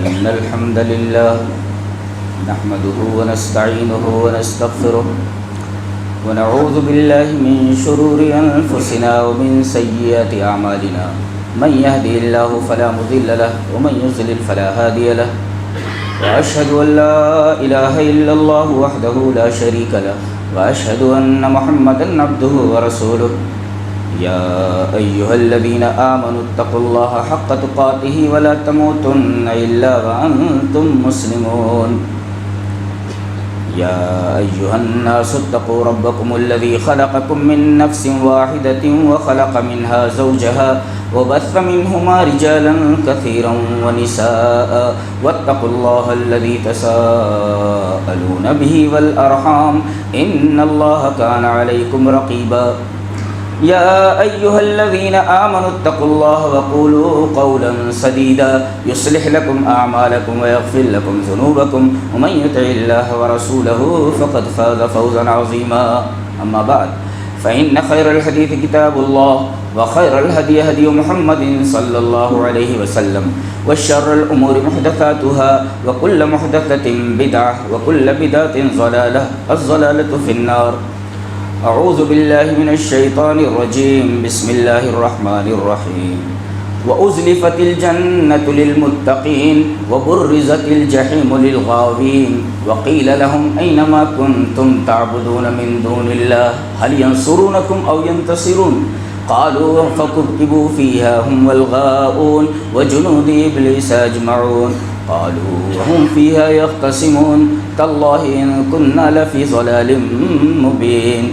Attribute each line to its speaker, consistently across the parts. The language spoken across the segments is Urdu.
Speaker 1: إن الحمد لله نحمده ونستعينه ونستغفره ونعوذ بالله من شرور أنفسنا ومن سيئات أعمالنا من يهده الله فلا مضل له ومن يضلل فلا هادي له وأشهد أن لا إله إلا الله وحده لا شريك له وأشهد أن محمدا عبده ورسوله يا أيها الذين آمنوا اتقوا الله حق تقاته ولا تموتن إلا وأنتم مسلمون يا أيها الناس اتقوا ربكم الذي خلقكم من نفس واحدة وخلق منها زوجها وبث منهما رجالا كثيرا ونساء واتقوا الله الذي تساءلون به والأرحام إن الله كان عليكم رقيبا يا أيها الذين آمنوا اتقوا الله وقولوا قولا سديدا يصلح لكم أعمالكم ويغفر لكم ذنوبكم ومن يطع الله ورسوله فقد فاز فوزا عظيما أما بعد فإن خير الحديث كتاب الله وخير الهدي هدي محمد صلى الله عليه وسلم وشر الأمور محدثاتها وكل محدثة بدعة وكل بدعة ضلالة الضلالة في النار أعوذ بالله من الشيطان الرجيم بسم الله الرحمن الرحيم وأزلفت الجنة للمتقين وبرزت الجحيم للغاوين وقيل لهم أين ما كنتم تعبدون من دون الله هل ينصرونكم أو ينتصرون قالوا فكبكبوا فيها هم والغاؤون وجنود إبليس أجمعون قالوا وهم فيها يختصمون تالله إن كنا لفي ضلال مبين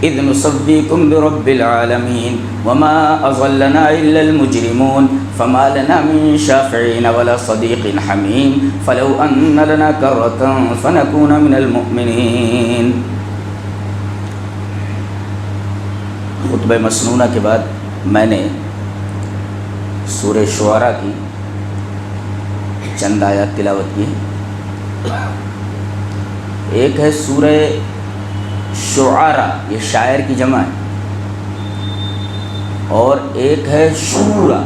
Speaker 1: إذ نصفيكم برب العالمين وما أضلنا إلا المجرمون فما لنا من شافعين ولا صديق حميم فلو أن لنا كرة فنكون من المؤمنين. خطبہ مسنونہ کے بعد میں نے سورہ شعراء کی چند آیات تلاوت کی. ایک ہے سورہ شعراء، یہ شاعر کی جمع ہے، اور ایک ہے شورا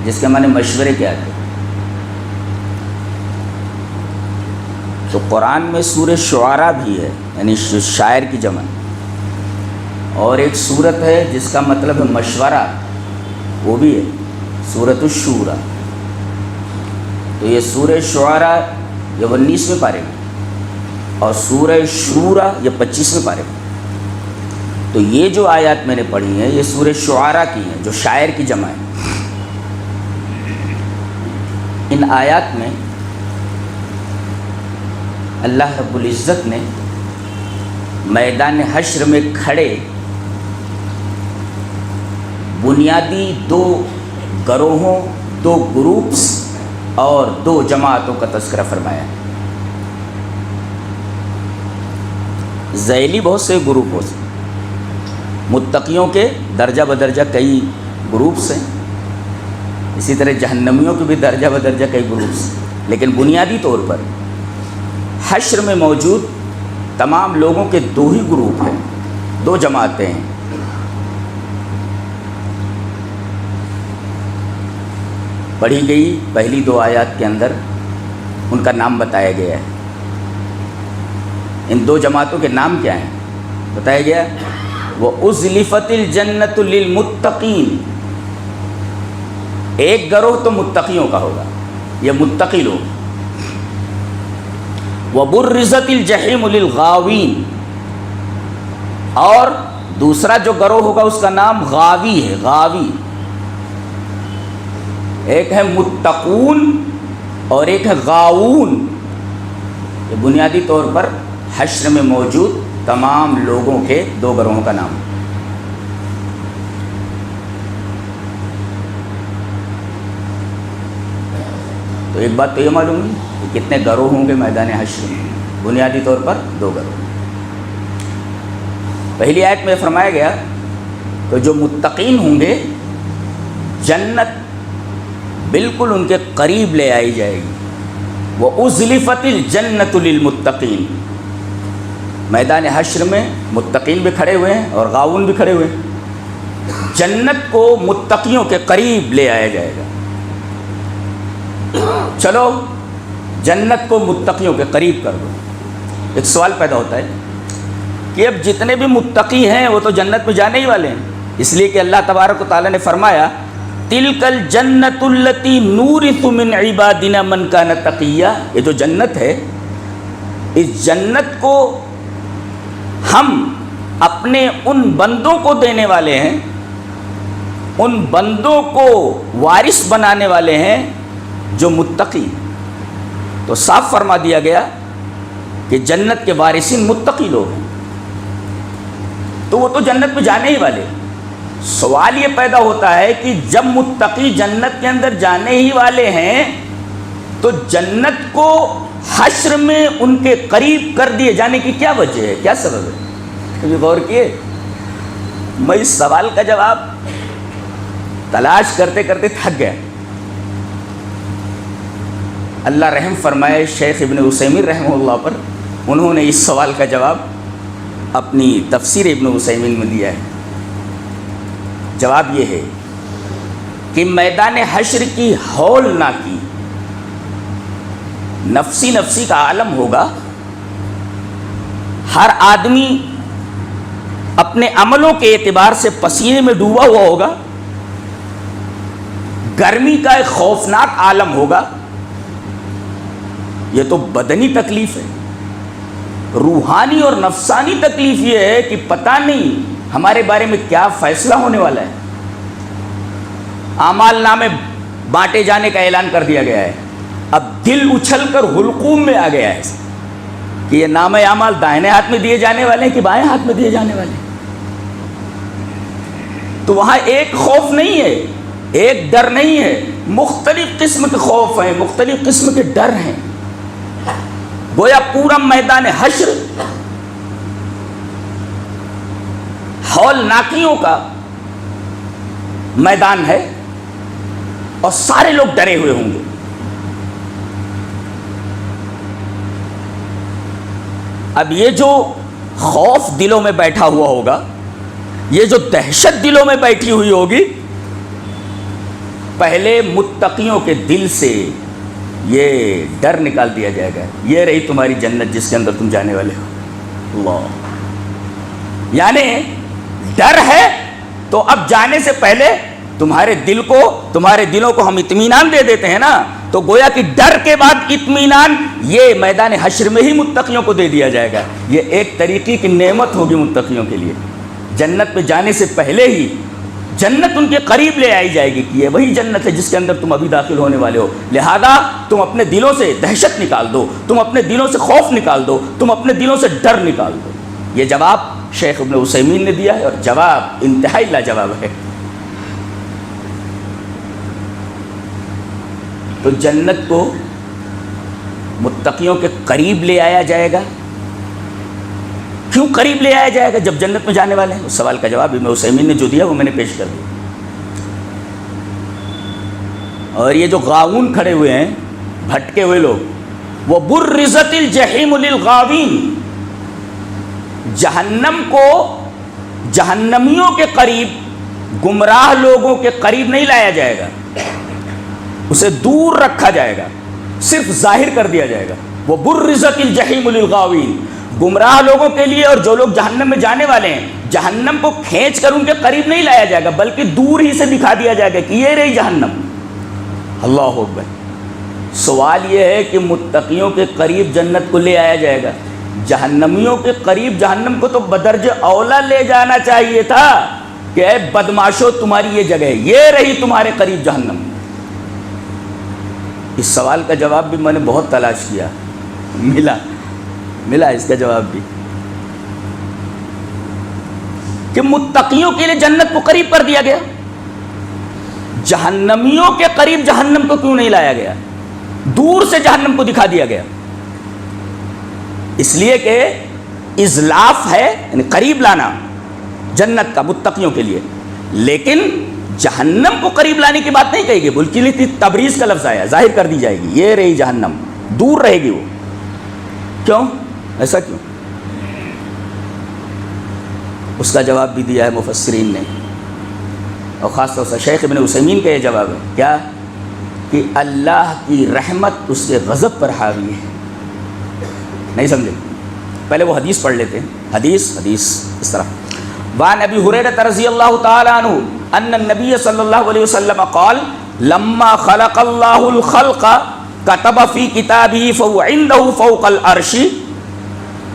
Speaker 1: جس کے معنی مشورے کے آتے. تو قرآن میں سورہ شعراء بھی ہے، یعنی شاعر کی جمع، اور ایک سورت ہے جس کا مطلب ہے مشورہ، وہ بھی ہے سورۃ الشورى. تو یہ سورہ شعراء یہ 19ویں پارے میں، اور سورہ شورى یہ 25ویں پارے میں. تو یہ جو آیات میں نے پڑھی ہیں یہ سورہ شعراء کی ہیں جو شاعر کی جمع ہے. ان آیات میں اللہ رب العزت نے میدان حشر میں کھڑے بنیادی دو گروہوں، دو گروپس اور دو جماعتوں کا تذکرہ فرمایا. ذیلی بہت سے گروپ ہو سکتے، متقیوں کے درجہ بدرجہ کئی گروپس ہیں، اسی طرح جہنمیوں کے بھی درجہ بدرجہ کئی گروپس ہیں، لیکن بنیادی طور پر حشر میں موجود تمام لوگوں کے دو ہی گروپ ہیں، دو جماعتیں ہیں. پڑھی گئی پہلی دو آیات کے اندر ان کا نام بتایا گیا ہے. ان دو جماعتوں کے نام کیا ہیں بتایا گیا. وَأُزْلِفَتِ الْجَنَّةُ لِلْمُتَّقِينَ، ایک گروہ تو متقیوں کا ہوگا، یہ متقی لوگ. وَبُرِّزَتِ الْجَحِيمُ لِلْغَاوِينَ، اور دوسرا جو گروہ ہوگا اس کا نام غاوی ہے. غاوی ایک ہے متقون اور ایک ہے غاوون. یہ بنیادی طور پر حشر میں موجود تمام لوگوں کے دو گروہوں کا نام. تو ایک بات تو یہ معلوم ہے کہ کتنے گروہ ہوں گے میدان حشر میں. بنیادی طور پر دو گروہ. پہلی آیت میں فرمایا گیا کہ جو متقین ہوں گے جنت بالکل ان کے قریب لے آئی جائے گی. وَأُزْلِفَتِ الْجَنَّةُ لِلْمُتَّقِينَ، میدان حشر میں متقین بھی کھڑے ہوئے ہیں اور غاون بھی کھڑے ہوئے ہیں. جنت کو متقیوں کے قریب لے آیا جائے گا. چلو جنت کو متقیوں کے قریب کر دو. ایک سوال پیدا ہوتا ہے کہ اب جتنے بھی متقی ہیں وہ تو جنت میں جانے ہی والے ہیں، اس لیے کہ اللہ تبارک و تعالیٰ نے فرمایا تلک الجنت التی نورث من عبادنا من کان تقیا. یہ جو جنت ہے، اس جنت کو ہم اپنے ان بندوں کو دینے والے ہیں، ان بندوں کو وارث بنانے والے ہیں جو متقی. تو صاف فرما دیا گیا کہ جنت کے وارثین متقی لوگ ہیں، تو وہ تو جنت میں جانے ہی والے. سوال یہ پیدا ہوتا ہے کہ جب متقی جنت کے اندر جانے ہی والے ہیں تو جنت کو حشر میں ان کے قریب کر دیے جانے کی کیا وجہ ہے، کیا سبب ہے؟ کبھی غور کیے؟ میں اس سوال کا جواب تلاش کرتے کرتے تھک گیا. اللہ رحم فرمائے شیخ ابن عثیمین رحمہ اللہ پر، انہوں نے اس سوال کا جواب اپنی تفسیر ابن عثیمین میں دیا ہے. جواب یہ ہے کہ میدان حشر کی ہولناکی، نفسی نفسی کا عالم ہوگا. ہر آدمی اپنے عملوں کے اعتبار سے پسینے میں ڈوبا ہوا ہوگا. گرمی کا ایک خوفناک عالم ہوگا. یہ تو بدنی تکلیف ہے. روحانی اور نفسانی تکلیف یہ ہے کہ پتہ نہیں ہمارے بارے میں کیا فیصلہ ہونے والا ہے. اعمال نامے بانٹے جانے کا اعلان کر دیا گیا ہے. اب دل اچھل کر حلقوم میں آ گیا ہے کہ یہ نامہ اعمال دائنے ہاتھ میں دیے جانے والے ہیں کہ بائیں ہاتھ میں دیے جانے والے ہیں. تو وہاں ایک خوف نہیں ہے، ایک ڈر نہیں ہے، مختلف قسم کے خوف ہیں، مختلف قسم کے ڈر ہیں. گویا پورا میدان حشر ہولناکیوں کا میدان ہے اور سارے لوگ ڈرے ہوئے ہوں گے. اب یہ جو خوف دلوں میں بیٹھا ہوا ہوگا، یہ جو دہشت دلوں میں بیٹھی ہوئی ہوگی، پہلے متقیوں کے دل سے یہ ڈر نکال دیا جائے گا. یہ رہی تمہاری جنت جس کے اندر تم جانے والے ہو. اللہ، یعنی ڈر ہے تو اب جانے سے پہلے تمہارے دلوں کو ہم اطمینان دے دیتے ہیں نا. تو گویا کہ ڈر کے بعد اطمینان یہ میدان حشر میں ہی متقیوں کو دے دیا جائے گا. یہ ایک طریقے کی نعمت ہوگی متقیوں کے لیے. جنت میں جانے سے پہلے ہی جنت ان کے قریب لے آئی جائے گی کہ یہ وہی جنت ہے جس کے اندر تم ابھی داخل ہونے والے ہو. لہذا تم اپنے دلوں سے دہشت نکال دو، تم اپنے دلوں سے خوف نکال دو، تم اپنے دلوں سے ڈر نکال دو. یہ جواب شیخ ابن عثیمین نے دیا ہے اور جواب انتہائی لاجواب ہے. تو جنت کو متقیوں کے قریب لے آیا جائے گا. کیوں قریب لے آیا جائے گا جب جنت میں جانے والے ہیں؟ اس سوال کا جواب ابن عثیمین نے جو دیا وہ میں نے پیش کر دیا. اور یہ جو غاوون کھڑے ہوئے ہیں، بھٹکے ہوئے لوگ، وہ برزت الجحیم للغاوین، جہنم کو جہنمیوں کے قریب، گمراہ لوگوں کے قریب نہیں لایا جائے گا، اسے دور رکھا جائے گا، صرف ظاہر کر دیا جائے گا. وہ برزت الجحیم للغاوین، گمراہ لوگوں کے لیے اور جو لوگ جہنم میں جانے والے ہیں، جہنم کو کھینچ کر ان کے قریب نہیں لایا جائے گا بلکہ دور ہی سے دکھا دیا جائے گا کہ یہ رہی جہنم. اللہ اکبر. سوال یہ ہے کہ متقیوں کے قریب جنت کو لے آیا جائے گا، جہنمیوں کے قریب جہنم کو تو بدرجہ اولا لے جانا چاہیے تھا کہ اے بدماشو تمہاری یہ جگہ ہے، یہ رہی تمہارے قریب جہنم. اس سوال کا جواب بھی میں نے بہت تلاش کیا، ملا اس کا جواب بھی کہ متقیوں کے لیے جنت کو قریب کر دیا گیا، جہنمیوں کے قریب جہنم کو کیوں نہیں لایا گیا، دور سے جہنم کو دکھا دیا گیا؟ اس لیے کہ اضلاف ہے، یعنی قریب لانا جنت کا متقیوں کے لیے، لیکن جہنم کو قریب لانے کی بات نہیں کہی گئی، بلکہ تبریز کا لفظ آیا، ظاہر کر دی جائے گی یہ رہی جہنم، دور رہے گی وہ. کیوں ایسا کیوں؟ اس کا جواب بھی دیا ہے مفسرین نے. اور خاص طور سے شیخ ابن عثیمین کا یہ جواب ہے کیا کہ اللہ کی رحمت اس کے غضب پر حاوی ہے. نہیں سمجھے؟ پہلے وہ حدیث پڑھ لیتے ہیں. حدیث اس طرح وعن ابی ہریرہ رضی اللہ تعالی عنہ ان النبی صلی اللہ علیہ وسلم قال لما خلق اللہ الخلق كتب في كتابه فهو عنده فوق العرش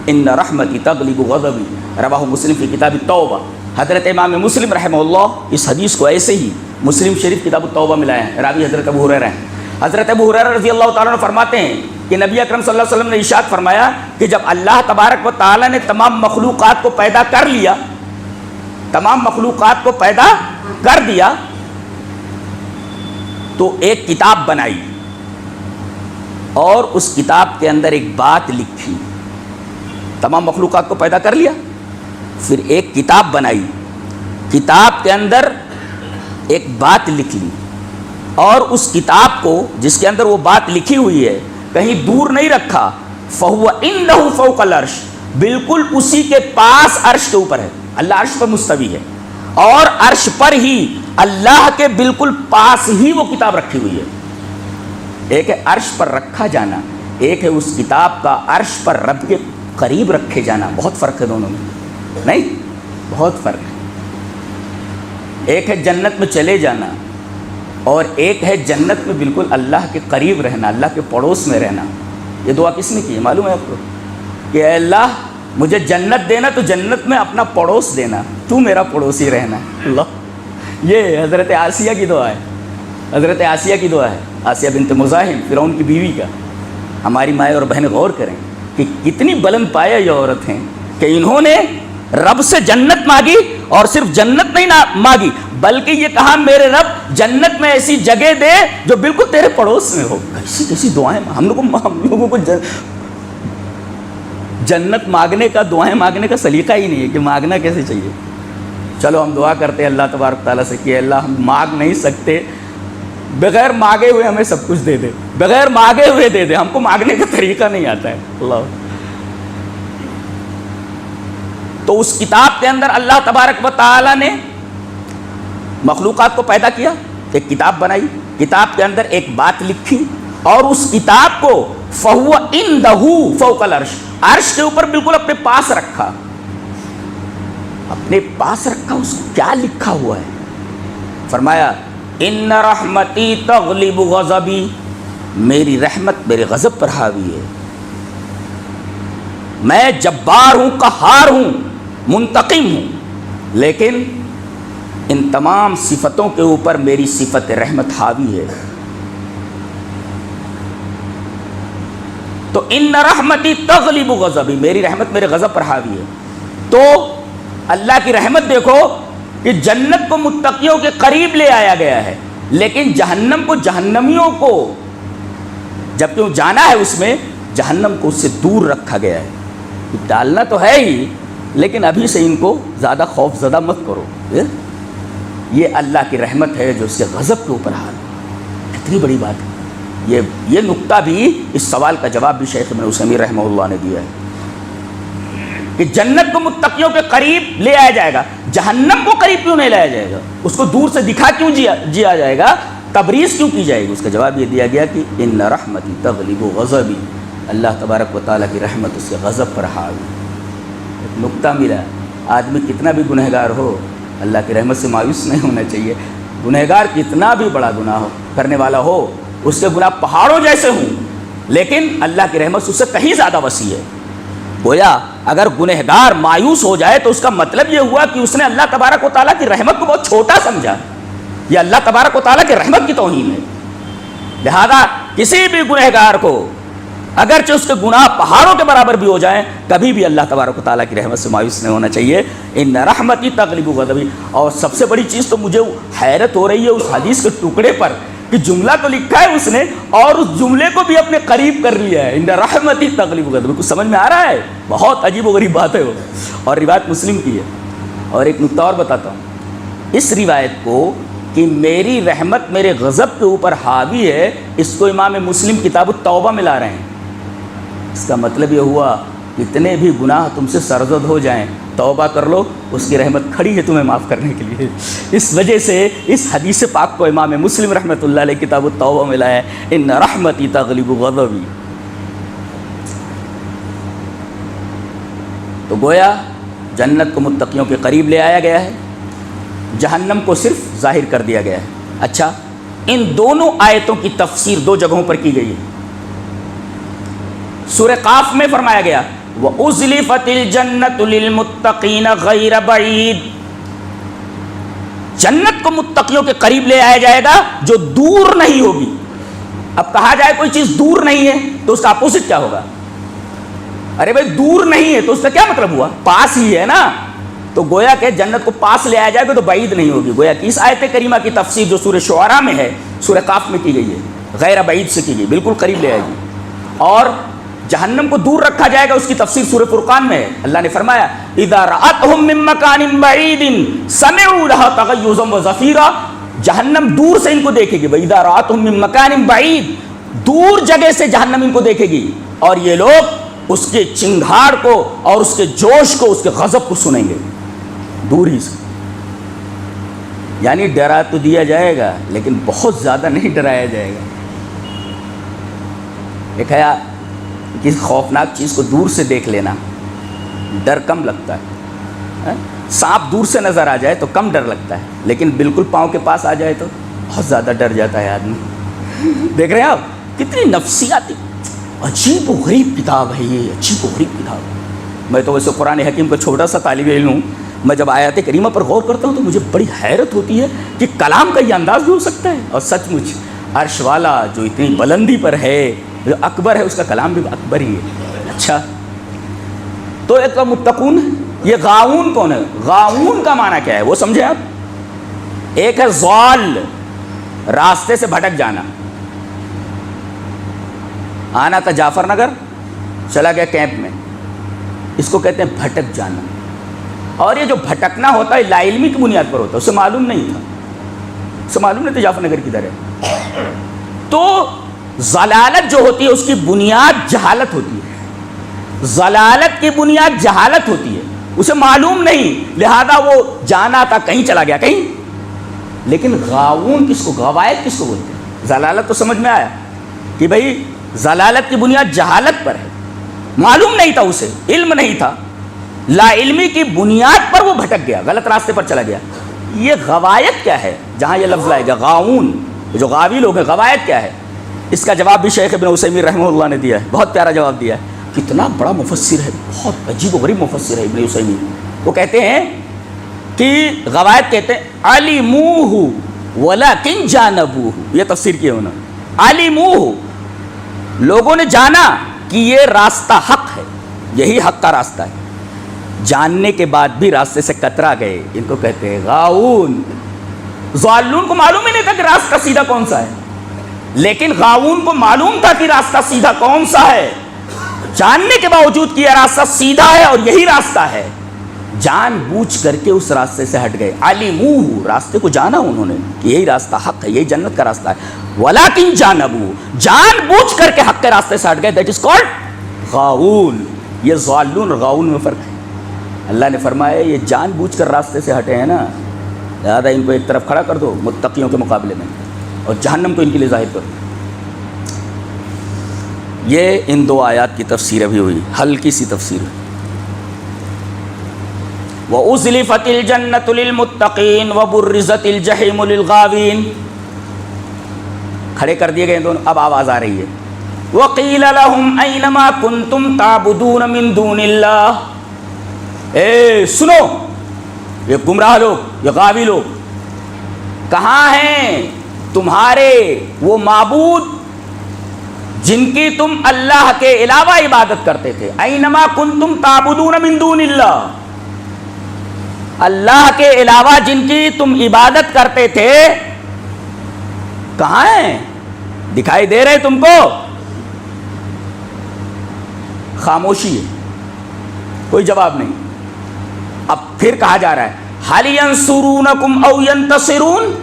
Speaker 1: ان رحمتی تغلب غضبی رواہ مسلم فی کتاب التوبہ. حضرت امام مسلم رحمہ اللہ اس حدیث کو ایسے ہی مسلم شریف کتاب التوبہ میں لائے ہیں. راوی حضرت ابو ہریرہ ہیں. حضرت ابو ہریرہ رضی اللہ تعالیٰ عنہ فرماتے ہیں کہ نبی اکرم صلی اللہ علیہ وسلم نے ارشاد فرمایا کہ جب اللہ تبارک و تعالیٰ نے تمام مخلوقات کو پیدا کر لیا، تمام مخلوقات کو پیدا کر دیا، تو ایک کتاب بنائی اور اس کتاب کے اندر ایک بات لکھی. تمام مخلوقات کو پیدا کر لیا، پھر ایک کتاب بنائی، کتاب کے اندر ایک بات لکھ لی، اور اس کتاب کو جس کے اندر وہ بات لکھی ہوئی ہے کہیں دور نہیں رکھا. فَهُوَ عِنْدَهُ فَوْقَ الْعَرْشِ، بالکل اسی کے پاس عرش کے اوپر ہے. اللہ عرش پر مستوی ہے اور عرش پر ہی اللہ کے بالکل پاس ہی وہ کتاب رکھی ہوئی ہے. ایک ہے عرش پر رکھا جانا، ایک ہے اس کتاب کا عرش پر رب کے قریب رکھے جانا. بہت فرق ہے دونوں میں، نہیں بہت فرق ہے. ایک ہے جنت میں چلے جانا اور ایک ہے جنت میں بالکل اللہ کے قریب رہنا، اللہ کے پڑوس میں رہنا. یہ دعا کس نے کی ہے معلوم ہے آپ کو؟ کہ اے اللہ مجھے جنت دینا تو جنت میں اپنا پڑوس دینا، تو میرا پڑوسی رہنا. اللہ، یہ حضرت آسیہ کی دعا ہے. حضرت آسیہ کی دعا ہے، آسیہ بنت مزاحم فرعون کی بیوی کا. ہماری مائیں اور بہن غور کریں کہ کتنی بلند پایہ یہ عورت ہیں کہ انہوں نے رب سے جنت مانگی، اور صرف جنت نہیں مانگی بلکہ یہ کہا میرے رب جنت میں ایسی جگہ دے جو بالکل تیرے پڑوس میں ہو. کیسی دعائیں. ہم لوگوں کو جنت مانگنے کا، دعائیں مانگنے کا سلیقہ ہی نہیں ہے کہ مانگنا کیسے چاہیے. چلو ہم دعا کرتے ہیں اللہ تبارک تعالیٰ سے کہ اللہ ہم مانگ نہیں سکتے، بغیر مانگے ہوئے ہمیں سب کچھ دے دے، بغیر مانگے ہوئے دے دے. ہم کو مانگنے کا طریقہ نہیں آتا ہے. اللہ، تو اس کتاب کے اندر اللہ تبارک و تعالیٰ نے مخلوقات کو پیدا کیا، ایک کتاب بنائی، کتاب کے اندر ایک بات لکھی، اور اس کتاب کو فَهُوَ عِنْدَهُ فَوْقَ الْعَرْشِ، عرش کے اوپر بالکل اپنے پاس رکھا. اپنے پاس رکھا. اس کو کیا لکھا ہوا ہے؟ فرمایا ان رحمتی تغلب غضبی، میری رحمت میرے غضب پر حاوی ہے. میں جبار ہوں، قہار ہوں، منتقم ہوں، لیکن ان تمام صفتوں کے اوپر میری صفت رحمت حاوی ہے. تو ان رحمتی تغلب غضبی، میری رحمت میرے غضب پر حاوی ہے. تو اللہ کی رحمت دیکھو کہ جنت کو متقیوں کے قریب لے آیا گیا ہے، لیکن جہنم کو، جہنمیوں کو جب کیوں جانا ہے اس میں، جہنم کو اس سے دور رکھا گیا ہے. ڈالنا تو ہے ہی، لیکن ابھی سے ان کو زیادہ خوف زدہ مت کرو. یہ اللہ کی رحمت ہے جو اس کے غضب کے اوپر حال. کتنی بڑی بات ہے. یہ نقطہ بھی، اس سوال کا جواب بھی شیخ ابن عثیمین رحمہ اللہ نے دیا ہے کہ جنت کو متقیوں کے قریب لے آیا جائے گا، جہنم کو قریب کیوں نہیں لایا جائے گا؟ اس کو دور سے دکھا کیوں جیا جائے گا؟ تبریز کیوں کی جائے گی؟ اس کا جواب یہ دیا گیا کہ ان رحمتی تغلب غضبی، اللہ تبارک و تعالیٰ کی رحمت اس کے غضب پر حاوی. ایک نقطہ ملا. آدمی کتنا بھی گنہگار ہو اللہ کی رحمت سے مایوس نہیں ہونا چاہیے. گنہگار کتنا بھی بڑا گناہ کرنے والا ہو، اس کے گناہ پہاڑوں جیسے ہوں، لیکن اللہ کی رحمت اس سے کہیں زیادہ وسیع ہے. گویا اگر گنہگار مایوس ہو جائے تو اس کا مطلب یہ ہوا کہ اس نے اللہ تبارک و تعالیٰ کی رحمت کو بہت چھوٹا سمجھا. یہ اللہ تبارک و تعالیٰ کی رحمت کی توہین ہے. لہذا کسی بھی گنہگار کو اگرچہ اس کے گناہ پہاڑوں کے برابر بھی ہو جائیں، کبھی بھی اللہ تبارک و تعالیٰ کی رحمت سے مایوس نہیں ہونا چاہیے. ان رحمتی تغلب غضبی. اور سب سے بڑی چیز تو مجھے حیرت ہو رہی ہے اس حدیث کے ٹکڑے پر کہ جملہ تو لکھا ہے اس نے اور اس جملے کو بھی اپنے قریب کر لیا ہے. ان رحمتی تغلب غضبی. کچھ سمجھ میں آ رہا ہے؟ بہت عجیب و غریب بات ہے وہ، اور روایت مسلم کی ہے. اور ایک نقطہ اور بتاتا ہوں. اس روایت کو کہ میری رحمت میرے غضب کے اوپر حاوی ہے، اس کو امام مسلم کتاب التوبہ میں لا رہے ہیں. اس کا مطلب یہ ہوا کتنے بھی گناہ تم سے سرزد ہو جائیں، توبہ کر لو، اس کی رحمت کھڑی ہے تمہیں معاف کرنے کے لیے۔ اس وجہ سے اس حدیث پاک کو امام مسلم رحمۃ اللہ علیہ کتاب التوبہ میں لایا ہے، ان رحمتی تغلب غضبی۔ تو گویا جنت کو متقیوں کے قریب لے آیا گیا ہے، جہنم کو صرف ظاہر کر دیا گیا ہے۔ اچھا، ان دونوں آیتوں کی تفسیر دو جگہوں پر کی گئی ہے۔ سورہ قاف میں فرمایا گیا وَأُزْلِفَتِ الْجَنَّةُ لِلْمُتَّقِينَ غَيْرَ بَعِيدٍ، جنت کو متقیوں کے قریب لے آیا جائے گا جو دور نہیں ہوگی۔ اب کہا جائے کوئی چیز دور نہیں ہے تو اس کا اپوزٹ کیا ہوگا؟ ارے بھائی دور نہیں ہے تو اس کا کیا مطلب ہوا؟ پاس ہی ہے نا۔ تو گویا کہ جنت کو پاس لے آیا جائے گا تو بعید نہیں ہوگی۔ گویا کہ اس آیت کریمہ کی تفسیر جو سورہ شعراء میں ہے، سورہ قاف میں کی گئی ہے، غیر بعید سے کی گئی، بالکل قریب لے آئے گی۔ اور جہنم کو دور رکھا جائے گا، اس کی تفسیر سورہ فرقان میں ہے۔ اللہ نے فرمایا اذا رأتهم من مکان بعید سمعوا لها تغیظا وزفیرا، جہنم دور سے ان کو دیکھے گی۔ اذا رأتهم من مکان بعید، دور جگہ سے جہنم ان کو دیکھے گی، اور یہ لوگ اس کے چنگھاڑ کو اور اس کے جوش کو، اس کے غضب کو سنیں گے دور ہی سے۔ یعنی ڈرا تو دیا جائے گا لیکن بہت زیادہ نہیں ڈرایا جائے گا۔ دیکھا یا کسی خوفناک چیز کو دور سے دیکھ لینا، ڈر کم لگتا ہے۔ سانپ دور سے نظر آ جائے تو کم ڈر لگتا ہے، لیکن بالکل پاؤں کے پاس آ جائے تو بہت زیادہ ڈر جاتا ہے آدمی۔ دیکھ رہے ہیں آپ کتنی نفسیاتی عجیب و غریب کتاب ہے یہ، عجیب و غریب کتاب۔ میں تو ویسے قرآن حکیم کا چھوٹا سا طالب علم ہوں، میں جب آیات کریمہ پر غور کرتا ہوں تو مجھے بڑی حیرت ہوتی ہے کہ کلام کا یہ انداز بھی ہو سکتا ہے۔ اور سچ مچ عرش والا جو اتنی بلندی پر ہے، جو اکبر ہے، اس کا کلام بھی اکبر ہی ہے۔ اچھا، تو ایک متقون، یہ غاؤون کون ہے؟ غاؤون کا معنی کیا ہے وہ سمجھے آپ؟ ایک ہے ضال، راستے سے بھٹک جانا۔ آنا تھا جعفر نگر، چلا گیا کیمپ میں، اس کو کہتے ہیں بھٹک جانا۔ اور یہ جو بھٹکنا ہوتا ہے لا علمی کی بنیاد پر ہوتا ہے، اسے معلوم نہیں تھا، اسے معلوم نہیں تھا جعفر نگر کدھر ہے۔ تو ضلالت جو ہوتی ہے اس کی بنیاد جہالت ہوتی ہے، ضلالت کی بنیاد جہالت ہوتی ہے، اسے معلوم نہیں، لہذا وہ جانا تھا کہیں چلا گیا کہیں۔ لیکن غاؤون کس کو، غوایت کس کو بولتے ہیں؟ ضلالت تو سمجھ میں آیا کہ بھائی ضلالت کی بنیاد جہالت پر ہے، معلوم نہیں تھا اسے، علم نہیں تھا، لا علمی کی بنیاد پر وہ بھٹک گیا، غلط راستے پر چلا گیا۔ یہ غوایت کیا ہے جہاں یہ لفظ لائے گا غاؤون، جو غاوی لوگ ہیں، غوایت کیا ہے؟ اس کا جواب بھی شیخ ابن عثیمین رحمہ اللہ نے دیا ہے، بہت پیارا جواب دیا ہے۔ کتنا بڑا مفسر ہے، بہت عجیب و غریب مفسر ہے ابن عثیمین۔ وہ کہتے ہیں کہ غوایت کہتے ہیں علموہ ولکن جانبوہ، یہ تفسیر کی ہے انہوں نے۔ علموہ، لوگوں نے جانا کہ یہ راستہ حق ہے، یہی حق کا راستہ ہے، جاننے کے بعد بھی راستے سے کترا گئے، ان کو کہتے ہیں غاؤون۔ ضالون کو معلوم ہی نہیں تھا کہ راستہ سیدھا کون سا ہے، لیکن غاؤون کو معلوم تھا کہ راستہ سیدھا کون سا ہے، جاننے کے باوجود کہ یہ راستہ سیدھا ہے اور یہی راستہ ہے، جان بوجھ کر کے اس راستے سے ہٹ گئے۔ علموہ، راستے کو جانا انہوں نے کہ یہی راستہ حق ہے، یہی جنت کا راستہ ہے، ولیکن جانبوہ، جان بوجھ کر کے حق کے راستے سے ہٹ گئے، دیٹ از کالڈ غاؤون۔ یہ ضالون اور غاؤون میں فرق ہے۔ اللہ نے فرمایا یہ جان بوجھ کر راستے سے ہٹے ہیں نا، لہٰذا ان کو ایک طرف کھڑا کر دو متقیوں کے مقابلے میں، اور جہنم کو ان کے لیے ظاہر کرو۔ یہ ان دو آیات کی تفسیر ابھی ہوئی، ہلکی سی تفسیر۔ وَأُزْلِفَتِ الْجَنَّةُ لِلْمُتَّقِينَ وَبُرِّزَتِ الْجَحِيمُ لِلْغَاوِينَ، کھڑے کر دیے گئے دونوں۔ اب آواز آ رہی ہے وَقِيلَ لَهُمْ أَيْنَ مَا كُنْتُمْ تَعْبُدُونَ مِن دُونِ اللَّهِ، اے سنو یہ گمراہ لوگ، یہ غاوی لوگ، کہاں ہیں تمہارے وہ معبود جن کی تم اللہ کے علاوہ عبادت کرتے تھے؟ اینما کنتم تعبدون من دون اللہ، اللہ کے علاوہ جن کی تم عبادت کرتے تھے کہاں ہیں؟ دکھائی دے رہے تم کو؟ خاموشی ہے، کوئی جواب نہیں۔ اب پھر کہا جا رہا ہے هل ينصرونکم او ينتصرون،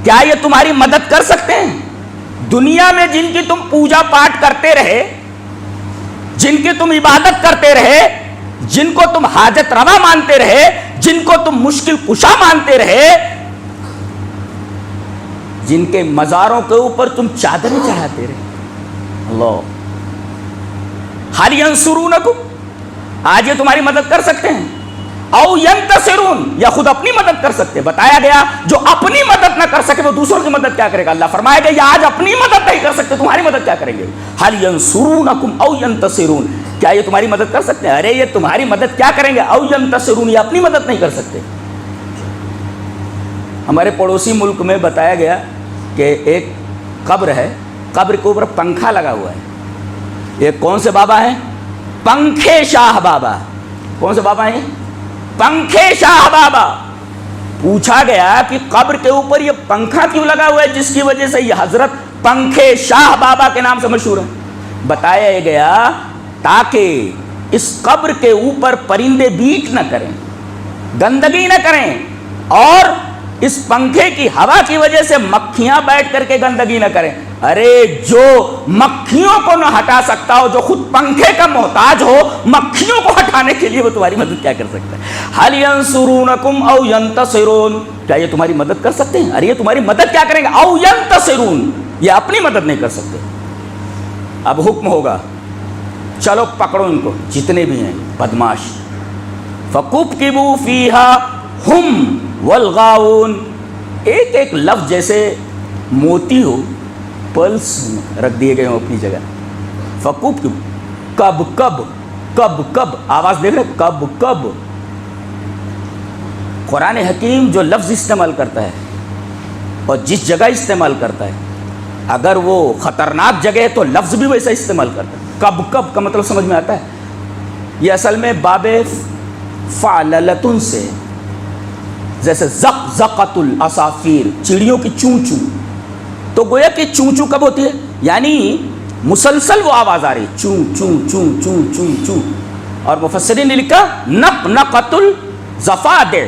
Speaker 1: کیا یہ تمہاری مدد کر سکتے ہیں؟ دنیا میں جن کی تم پوجا پاٹ کرتے رہے، جن کی تم عبادت کرتے رہے، جن کو تم حاجت روا مانتے رہے، جن کو تم مشکل کشا مانتے رہے، جن کے مزاروں کے اوپر تم چادریں چڑھاتے رہے. اللہ حال ینصرونکم، آج یہ تمہاری مدد کر سکتے ہیں، او ینتصرون، یا خود اپنی مدد کر سکتے. بتایا گیا جو اپنی مدد نہ کر سکے وہ دوسروں کی مدد کیا کرے گا. اللہ فرمائے گا یہ آج اپنی مدد نہیں کر سکتے، تمہاری مدد کیا کریں گے. حال ینصرونکم او ینتصرون، کیا یہ تمہاری مدد کر سکتے ہیں؟ ارے یہ تمہاری مدد کیا کریں گے. او ینتصرون، یہ اپنی مدد نہیں کر سکتے. ہمارے پڑوسی ملک میں بتایا گیا کہ ایک قبر ہے، قبر کے اوپر پنکھا لگا ہوا ہے. یہ کون سے بابا ہیں؟ پنکھے شاہ بابا. کون سے بابا ہیں؟ پنکھے شاہ بابا. پوچھا گیا کہ قبر کے اوپر یہ پنکھا کیوں لگا ہوا ہے جس کی وجہ سے یہ حضرت پنکھے شاہ بابا کے نام سے مشہور ہے. بتایا گیا تاکہ اس قبر کے اوپر پرندے بیٹ نہ کریں، گندگی نہ کریں، اور اس پنکھے کی ہوا کی وجہ سے مکھیاں بیٹھ کر کے گندگی نہ کریں. ارے جو مکھیوں کو نہ ہٹا سکتا ہو، جو خود پنکھے کا محتاج ہو، مکھیوں کو ہٹانے کے لیے وہ تمہاری مدد کیا کر سکتا ہے. حال ینصرونکم او ینتصرون، کیا یہ تمہاری مدد کر سکتے ہیں؟ ارے یہ تمہاری مدد کیا کریں گے. او ینتصرون، یہ اپنی مدد نہیں کر سکتے. اب حکم ہوگا چلو پکڑو ان کو جتنے بھی ہیں بدماش. فکبکبوا فیہا ہم والغاؤون، ایک ایک لفظ جیسے موتی ہو پلس رکھ دیے گئے ہوں اپنی جگہ. فکوب کب کب کب کب، آواز دیکھ رہے، کب کب. قرآن حکیم جو لفظ استعمال کرتا ہے اور جس جگہ استعمال کرتا ہے، اگر وہ خطرناک جگہ ہے تو لفظ بھی ویسا استعمال کرتا ہے. کب کب کا مطلب سمجھ میں آتا ہے. یہ اصل میں باب فعللتن سے، جیسے زق زقت العصافیر، چڑیوں کی چوں چوں. تو گویا کہ چوں چوں کب ہوتی ہے؟ یعنی مسلسل وہ آواز آ رہی، چوں چوں چوں چوں چوں چوں. اور مفسرین نے لکھا نق نقت الزفادع،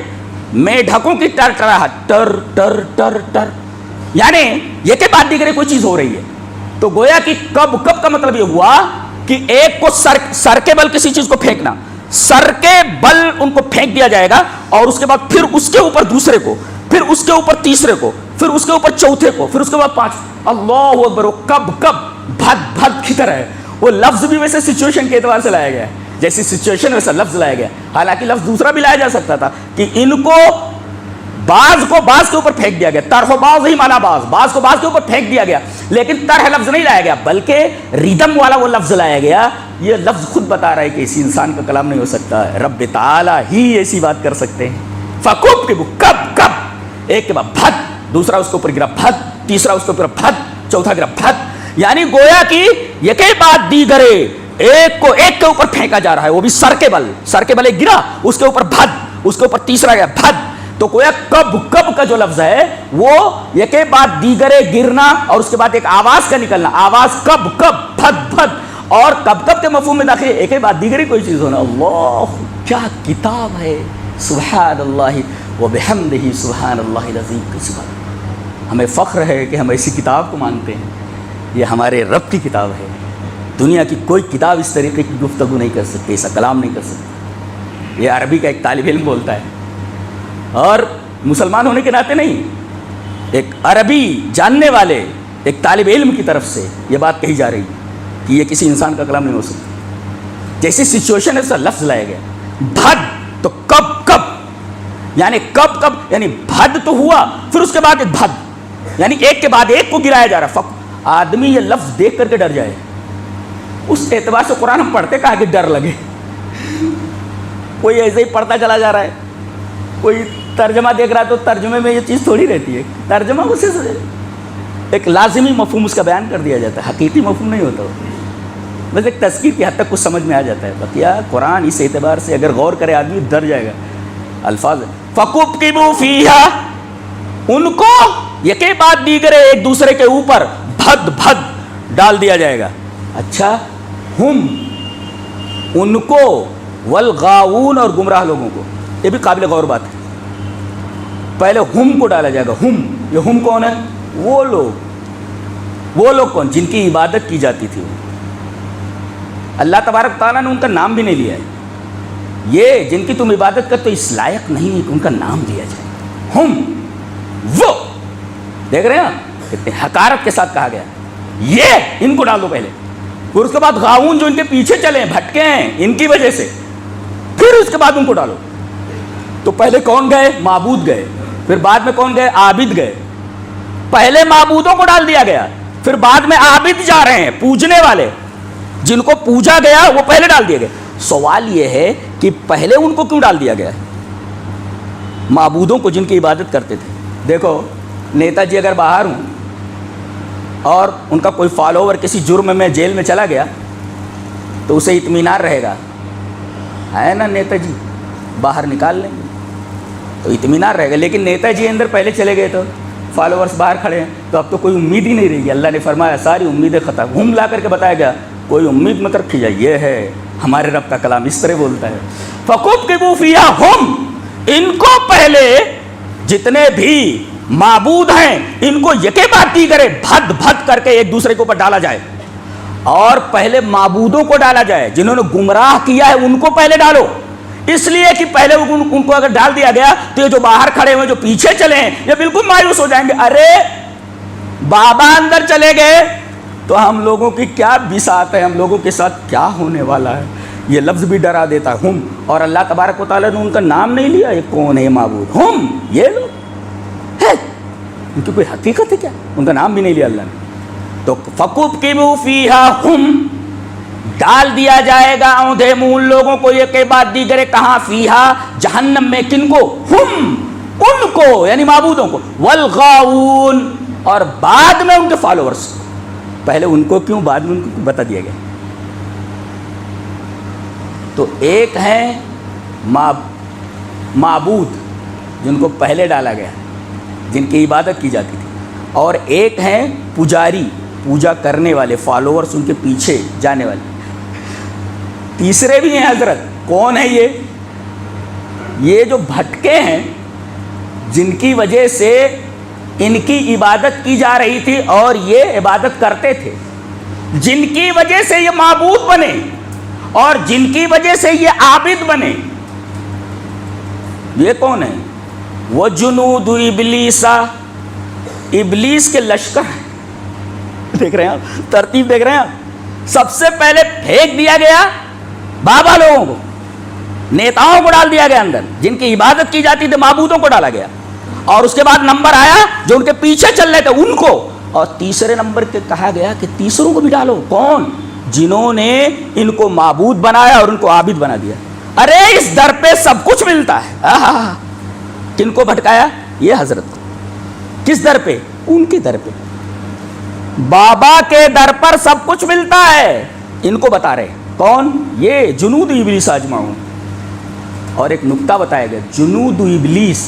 Speaker 1: میڈھکوں کی ٹر ٹراہٹ، ٹر ٹر ٹر ٹر، یعنی یہ کے بعد دیگر کوئی چیز ہو رہی ہے. تو گویا کہ کب کب کا مطلب یہ ہوا کہ ایک کو سر کے بل کسی چیز کو پھینکنا، سر کے بل ان کو پھینک دیا جائے گا، اور اس کے بعد پھر اس کے اوپر دوسرے کو، پھر اس کے اوپر تیسرے کو، پھر اس کے اوپر چوتھے کو، پھر اس کے بعد پانچ. اللہ اکبر. کب کب بھد بھد کی طرح ہے. وہ لفظ بھی ویسے سچویشن کے اعتبار سے لایا گیا ہے، جیسی سچویشن ویسا لفظ لایا گیا. حالانکہ لفظ دوسرا بھی لایا جا سکتا تھا کہ ان کو بعض کو بعض کے اوپر پھینک دیا گیا. طرح بعض ہی مانا بعض کو بعض کے اوپر پھینک دیا گیا، لیکن طرح لفظ نہیں لایا گیا بلکہ ریدم والا وہ لفظ لایا گیا. یہ لفظ خود بتا رہا ہے کہ اسی انسان کا کلام نہیں ہو سکتا، رب تعالی ہی ایسی بات کر سکتے ہیں. فکب کب کب، ایک کے بعد بھد، دوسرا اس کے اوپر گرا بھد، تیسرا اس کے اوپر بھد، چوتھا گرا بھد. یعنی گویا کہ یکے بعد دیگرے ایک کو ایک کے اوپر پھینکا جا رہا ہے، وہ بھی سر کے بل ایک گرا، اس کے اوپر بھد، اس کے اوپر تیسرا گیا بھد. تو گویا کب کب کا جو لفظ ہے وہ یکے بعد دیگرے گرنا اور اس کے بعد ایک آواز کا نکلنا، آواز کب کب بھد بھد. اور کب کب کے مفہوم میں داخل ایک بعد دیگری کوئی چیز ہونا. اللہ کیا کتاب ہے، سبحان اللہ وبحمدہ سبحان اللہ العظیم. کی بات ہمیں فخر ہے کہ ہم ایسی کتاب کو مانتے ہیں. یہ ہمارے رب کی کتاب ہے. دنیا کی کوئی کتاب اس طریقے کی گفتگو نہیں کر سکتی، ایسا کلام نہیں کر سکتی. یہ عربی کا ایک طالب علم بولتا ہے، اور مسلمان ہونے کے ناطے نہیں، ایک عربی جاننے والے ایک طالب علم کی طرف سے یہ بات کہی جا رہی کہ یہ کسی انسان کا کلام نہیں ہو سکتا. جیسی سچویشن ہے اس کا لفظ لایا گیا. بھد تو کب کب، یعنی کب کب یعنی بھد تو ہوا، پھر اس کے بعد ایک بھد، یعنی ایک کے بعد ایک کو گرایا جا رہا. آدمی یہ لفظ دیکھ کر کے ڈر جائے. اس اعتبار سے قرآن ہم پڑھتے کہا کہ ڈر لگے. کوئی ایسے ہی پڑھتا چلا جا رہا ہے، کوئی ترجمہ دیکھ رہا ہے تو ترجمے میں یہ چیز تھوڑی رہتی ہے. ترجمہ اسے ایک لازمی مفہوم اس کا بیان کر دیا جاتا ہے، حقیقی مفہوم نہیں ہوتا. بس ایک تذکیر کی حد تک کچھ سمجھ میں آ جاتا ہے. بقیہ قرآن اس اعتبار سے اگر غور کرے آدمی ڈر جائے گا. الفاظ فَكُبْكِبُوا فِيهَا، ان کو یکے بعد دیگرے ایک دوسرے کے اوپر بھد بھد ڈال دیا جائے گا. اچھا، ہم ان کو، والغاؤون اور گمراہ لوگوں کو. یہ بھی قابل غور بات ہے. پہلے ہم کو ڈالا جائے گا. ہم، یہ ہم کون ہے؟ وہ لوگ کون جن کی عبادت کی جاتی تھی. اللہ تبارک تعالیٰ نے ان کا نام بھی نہیں لیا ہے. یہ جن کی تم عبادت کرتے اس لائق نہیں ہے کہ ان کا نام لیا جائے. ہم وہ دیکھ رہے ہیں کتنے حقارت کے ساتھ کہا گیا, یہ ان کو ڈال دو پہلے, پھر اس کے بعد غاؤن جو ان کے پیچھے چلے ہیں بھٹکے ہیں ان کی وجہ سے, پھر اس کے بعد ان کو ڈالو. تو پہلے کون گئے؟ معبود گئے. پھر بعد میں کون گئے؟ عابد گئے. پہلے معبودوں کو ڈال دیا گیا, پھر بعد میں عابد جا رہے ہیں, پوجنے والے جن کو پوجا گیا وہ پہلے ڈال دیے گئے. سوال یہ ہے کہ پہلے ان کو کیوں ڈال دیا گیا؟ معبودوں کو جن کی عبادت کرتے تھے. دیکھو نیتا جی اگر باہر ہوں اور ان کا کوئی فالوور کسی جرم میں جیل میں چلا گیا تو اسے اطمینان رہے گا, ہے نا, نیتا جی باہر نکال لیں گے تو اطمینان رہے گا. لیکن نیتا جی اندر پہلے چلے گئے تو فالوورس باہر کھڑے ہیں, تو اب تو کوئی امید ہی نہیں رہی گی. اللہ نے فرمایا ساری امیدیں ختم. ہم لا کر کے بتایا گیا کوئی امید مت رکھیے, یہ ہے ہمارے رب کا کلام اس طرح بولتا ہے. فَكُبْكِبُوا فِيهَا ہم, ان کو پہلے جتنے بھی معبود ہیں ان کو یکے باتی کرے, بھد بھد کر کے ایک دوسرے کے اوپر ڈالا جائے, اور پہلے معبودوں کو ڈالا جائے جنہوں نے گمراہ کیا ہے ان کو پہلے ڈالو. اس لیے کہ پہلے ان کو اگر ڈال دیا گیا تو یہ جو باہر کھڑے ہوئے جو پیچھے چلے ہیں یہ بالکل مایوس ہو جائیں گے. ارے بابا اندر چلے گئے تو ہم لوگوں کی کیا بساط ہے, ہم لوگوں کے ساتھ کیا ہونے والا ہے. یہ لفظ بھی ڈرا دیتا ہے ہم, اور اللہ تبارک و تعالیٰ نے ان کا نام نہیں لیا. یہ کون ہے معبود؟ ہم, یہ لوگ ہے, ان کی کوئی حقیقت ہے کیا؟ ان کا نام بھی نہیں لیا اللہ نے. تو فَكُبْكِبُوا فِيهَا ہم, ڈال دیا جائے گا اوندھے منہ ان لوگوں کو یہ کہ بات دیگرے. کہاں؟ فیہا, جہنم میں. کن کو؟ ہم, ان کو یعنی معبودوں کو. والغاؤون, اور بعد میں ان کے فالوورز. پہلے ان کو کیوں, بعد میں ان کو بتا دیا گیا. تو ایک ہیں معبود جن کو پہلے ڈالا گیا, جن کی عبادت کی جاتی تھی, اور ایک ہیں پجاری, پوجا کرنے والے, فالوورز ان کے پیچھے جانے والے. تیسرے بھی ہیں حضرت. کون ہے یہ جو بھٹکے ہیں, جن کی وجہ سے ان کی عبادت کی جا رہی تھی اور یہ عبادت کرتے تھے, جن کی وجہ سے یہ معبود بنے اور جن کی وجہ سے یہ عابد بنے. یہ کون ہے؟ وہ جنود ابلیس, ابلیس کے لشکر ہیں. دیکھ رہے ہیں آپ, ترتیب دیکھ رہے ہیں آپ. سب سے پہلے پھینک دیا گیا بابا لوگوں کو, نیتاؤں کو ڈال دیا گیا اندر, جن کی عبادت کی جاتی تھی معبودوں کو ڈالا گیا, اور اس کے بعد نمبر آیا جو ان کے پیچھے چل رہے تھے ان کو, اور تیسرے نمبر کے کہا گیا کہ تیسروں کو بھی ڈالو. کون؟ جنہوں نے ان کو معبود بنایا اور ان کو عابد بنا دیا. ارے اس در پہ سب کچھ ملتا ہے. کن کو بھٹکایا؟ یہ حضرت کو. کس در پہ؟ ان کی در پہ. بابا کے در پر سب کچھ ملتا ہے. ان کو بتا رہے کون؟ یہ جنود ابلیس اجمعون. اور ایک نکتہ بتایا گیا, جنود ابلیس,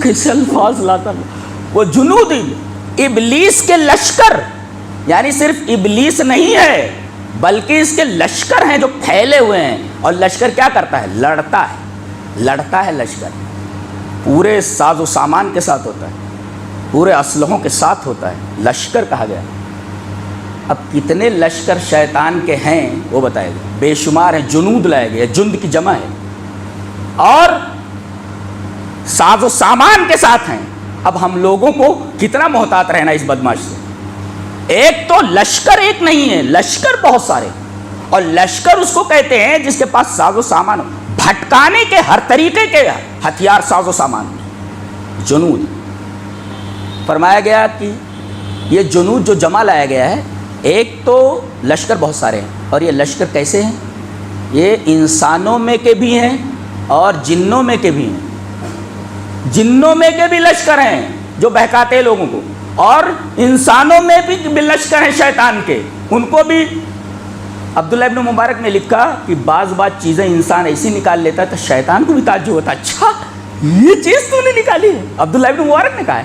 Speaker 1: کیسے الفاظ لاتا. وہ جنود ابلیس کے لشکر, یعنی صرف ابلیس نہیں ہے بلکہ اس کے لشکر ہیں جو پھیلے ہوئے ہیں. اور لشکر کیا کرتا ہے؟ لڑتا ہے. لڑتا ہے لشکر, پورے ساز و سامان کے ساتھ ہوتا ہے, پورے اسلحوں کے ساتھ ہوتا ہے. لشکر کہا گیا. اب کتنے لشکر شیطان کے ہیں وہ بتائے گا. بے شمار ہیں. جنود لائے گئے, جند کی جمع ہے, اور ساز و سامان کے ساتھ ہیں. اب ہم لوگوں کو کتنا محتاط رہنا اس بدماش سے. ایک تو لشکر ایک نہیں ہے, لشکر بہت سارے. اور لشکر اس کو کہتے ہیں جس کے پاس ساز و سامان ہو, بھٹکانے کے ہر طریقے کے ہتھیار, ساز و سامان. جنود فرمایا گیا کہ یہ جنود جو جمع لایا گیا ہے, ایک تو لشکر بہت سارے ہیں, اور یہ لشکر کیسے ہیں؟ یہ انسانوں میں کے بھی ہیں اور جنوں میں کے بھی ہیں. جنوں میں کے بھی لشکر ہیں جو بہکاتے ہیں لوگوں کو, اور انسانوں میں بھی لشکر ہیں شیطان کے, ان کو بھی. عبداللہ ابن مبارک نے لکھا کہ بعض چیزیں انسان ایسی نکال لیتا ہے تو شیطان کو بھی تعجب ہوتا ہے, اچھا یہ چیز تو نے نکالی ہے. عبداللہ ابن مبارک نے کہا ہے,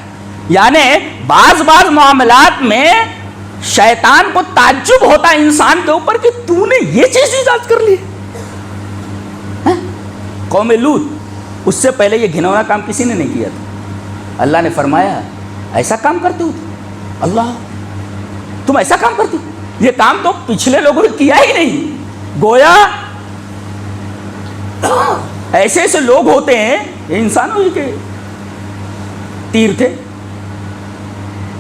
Speaker 1: یعنی بعض معاملات میں شیطان کو تعجب ہوتا ہے انسان کے اوپر کہ تو نے یہ چیز ایجاد کر لی. قوم لوط, اس سے پہلے یہ گھنونا کام کسی نے نہیں کیا تھا. اللہ نے فرمایا ایسا کام کرتے ہو اللہ, تم ایسا کام کرتے ہو, یہ کام تو پچھلے لوگوں نے کیا ہی نہیں. گویا ایسے ایسے لوگ ہوتے ہیں، یہ انسانوں ہی کے تیر تھے.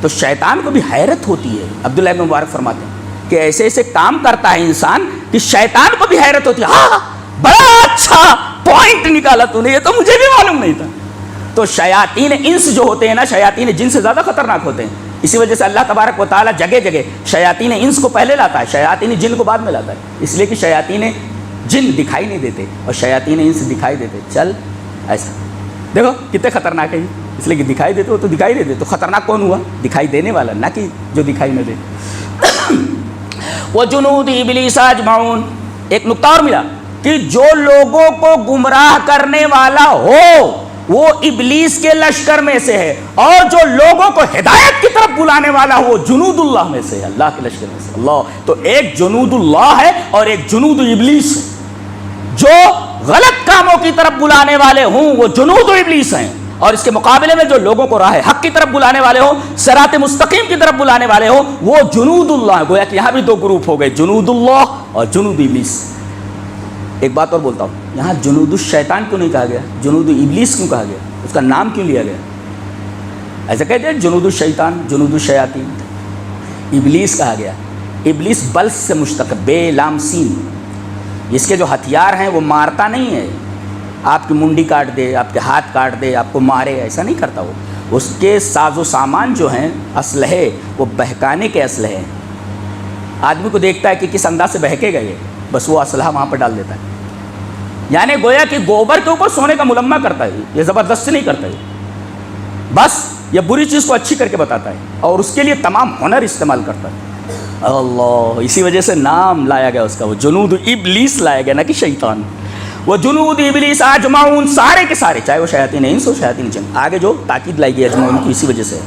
Speaker 1: تو شیطان کو بھی حیرت ہوتی ہے. عبداللہ بن مبارک فرماتے ہیں کہ ایسے ایسے کام کرتا ہے انسان کہ شیطان کو بھی حیرت ہوتی ہے. ہاں بڑا اچھا پوائنٹ نکالا تو نے، یہ تو مجھے بھی معلوم نہیں تھا. تو شیاطین انس جو ہوتے ہیں نا، شیاطین جن سے زیادہ خطرناک ہوتے ہیں. اسی وجہ سے اللہ تبارک و تعالیٰ جگہ جگہ شیاطین انس کو پہلے لاتا ہے، شیاطین جن کو بعد میں لاتا ہے. اس لیے کہ شیاطین جن دکھائی نہیں دیتے اور شیاطین انس دکھائی دیتے. چل ایسا دیکھو کتنے خطرناک ہے، اس لیے کہ دکھائی دیتے ہو تو دکھائی دیتے. تو خطرناک کون ہوا؟ دکھائی دینے والا، نہ کہ جو دکھائی نہ دے. وجنود ابلیس اجمعون. ایک نقطہ اور ملا کہ جو لوگوں کو گمراہ کرنے والا ہو وہ ابلیس کے لشکر میں سے ہے، اور جو لوگوں کو ہدایت کی طرف بلانے والا ہو وہ جنود اللہ میں سے ہے، اللہ کے لشکر میں سے. اللہ تو ایک جنود اللہ ہے اور ایک جنود ابلیس ہے. جو غلط کاموں کی طرف بلانے والے ہوں وہ جنود ابلیس ہیں، اور اس کے مقابلے میں جو لوگوں کو راہ حق کی طرف بلانے والے ہوں، صراط مستقیم کی طرف بلانے والے ہوں، وہ جنود اللہ ہیں. گویا کہ یہاں بھی دو گروپ ہو گئے، جنود اللہ اور جنود ابلیس. ایک بات اور بولتا ہوں، یہاں جنود الشیطان کیوں نہیں کہا گیا؟ جنود ابلیس کیوں کہا گیا؟ اس کا نام کیوں لیا گیا؟ ایسا کہتے ہیں جنود الشیطان، جنود الشیاطین. ابلیس کہا گیا. ابلیس بلس سے مشتق، بے لام سین. اس کے جو ہتھیار ہیں وہ مارتا نہیں ہے، آپ کی منڈی کاٹ دے، آپ کے ہاتھ کاٹ دے، آپ کو مارے، ایسا نہیں کرتا. وہ اس کے ساز و سامان جو ہیں، اسلحے، وہ بہکانے کے اسلحے ہیں. آدمی کو دیکھتا ہے کہ کس انداز سے بہکے گئے، بس وہ اسلحہ وہاں پر ڈال دیتا ہے. یعنی گویا کہ گوبر کے اوپر سونے کا ملمہ کرتا ہے. یہ زبردستی نہیں کرتا ہے، بس یہ بری چیز کو اچھی کر کے بتاتا ہے اور اس کے لیے تمام ہنر استعمال کرتا ہے. اللہ، اسی وجہ سے نام لایا گیا اس کا، وہ جنود ابلیس لایا گیا، نہ کہ شیطان. وہ جنود ابلیس اجمعون، سارے کے سارے، چاہے وہ شیاطین انس ہو شیاطین جن. آگے جو تاکید لائی گئی اجمعون کی اسی وجہ سے.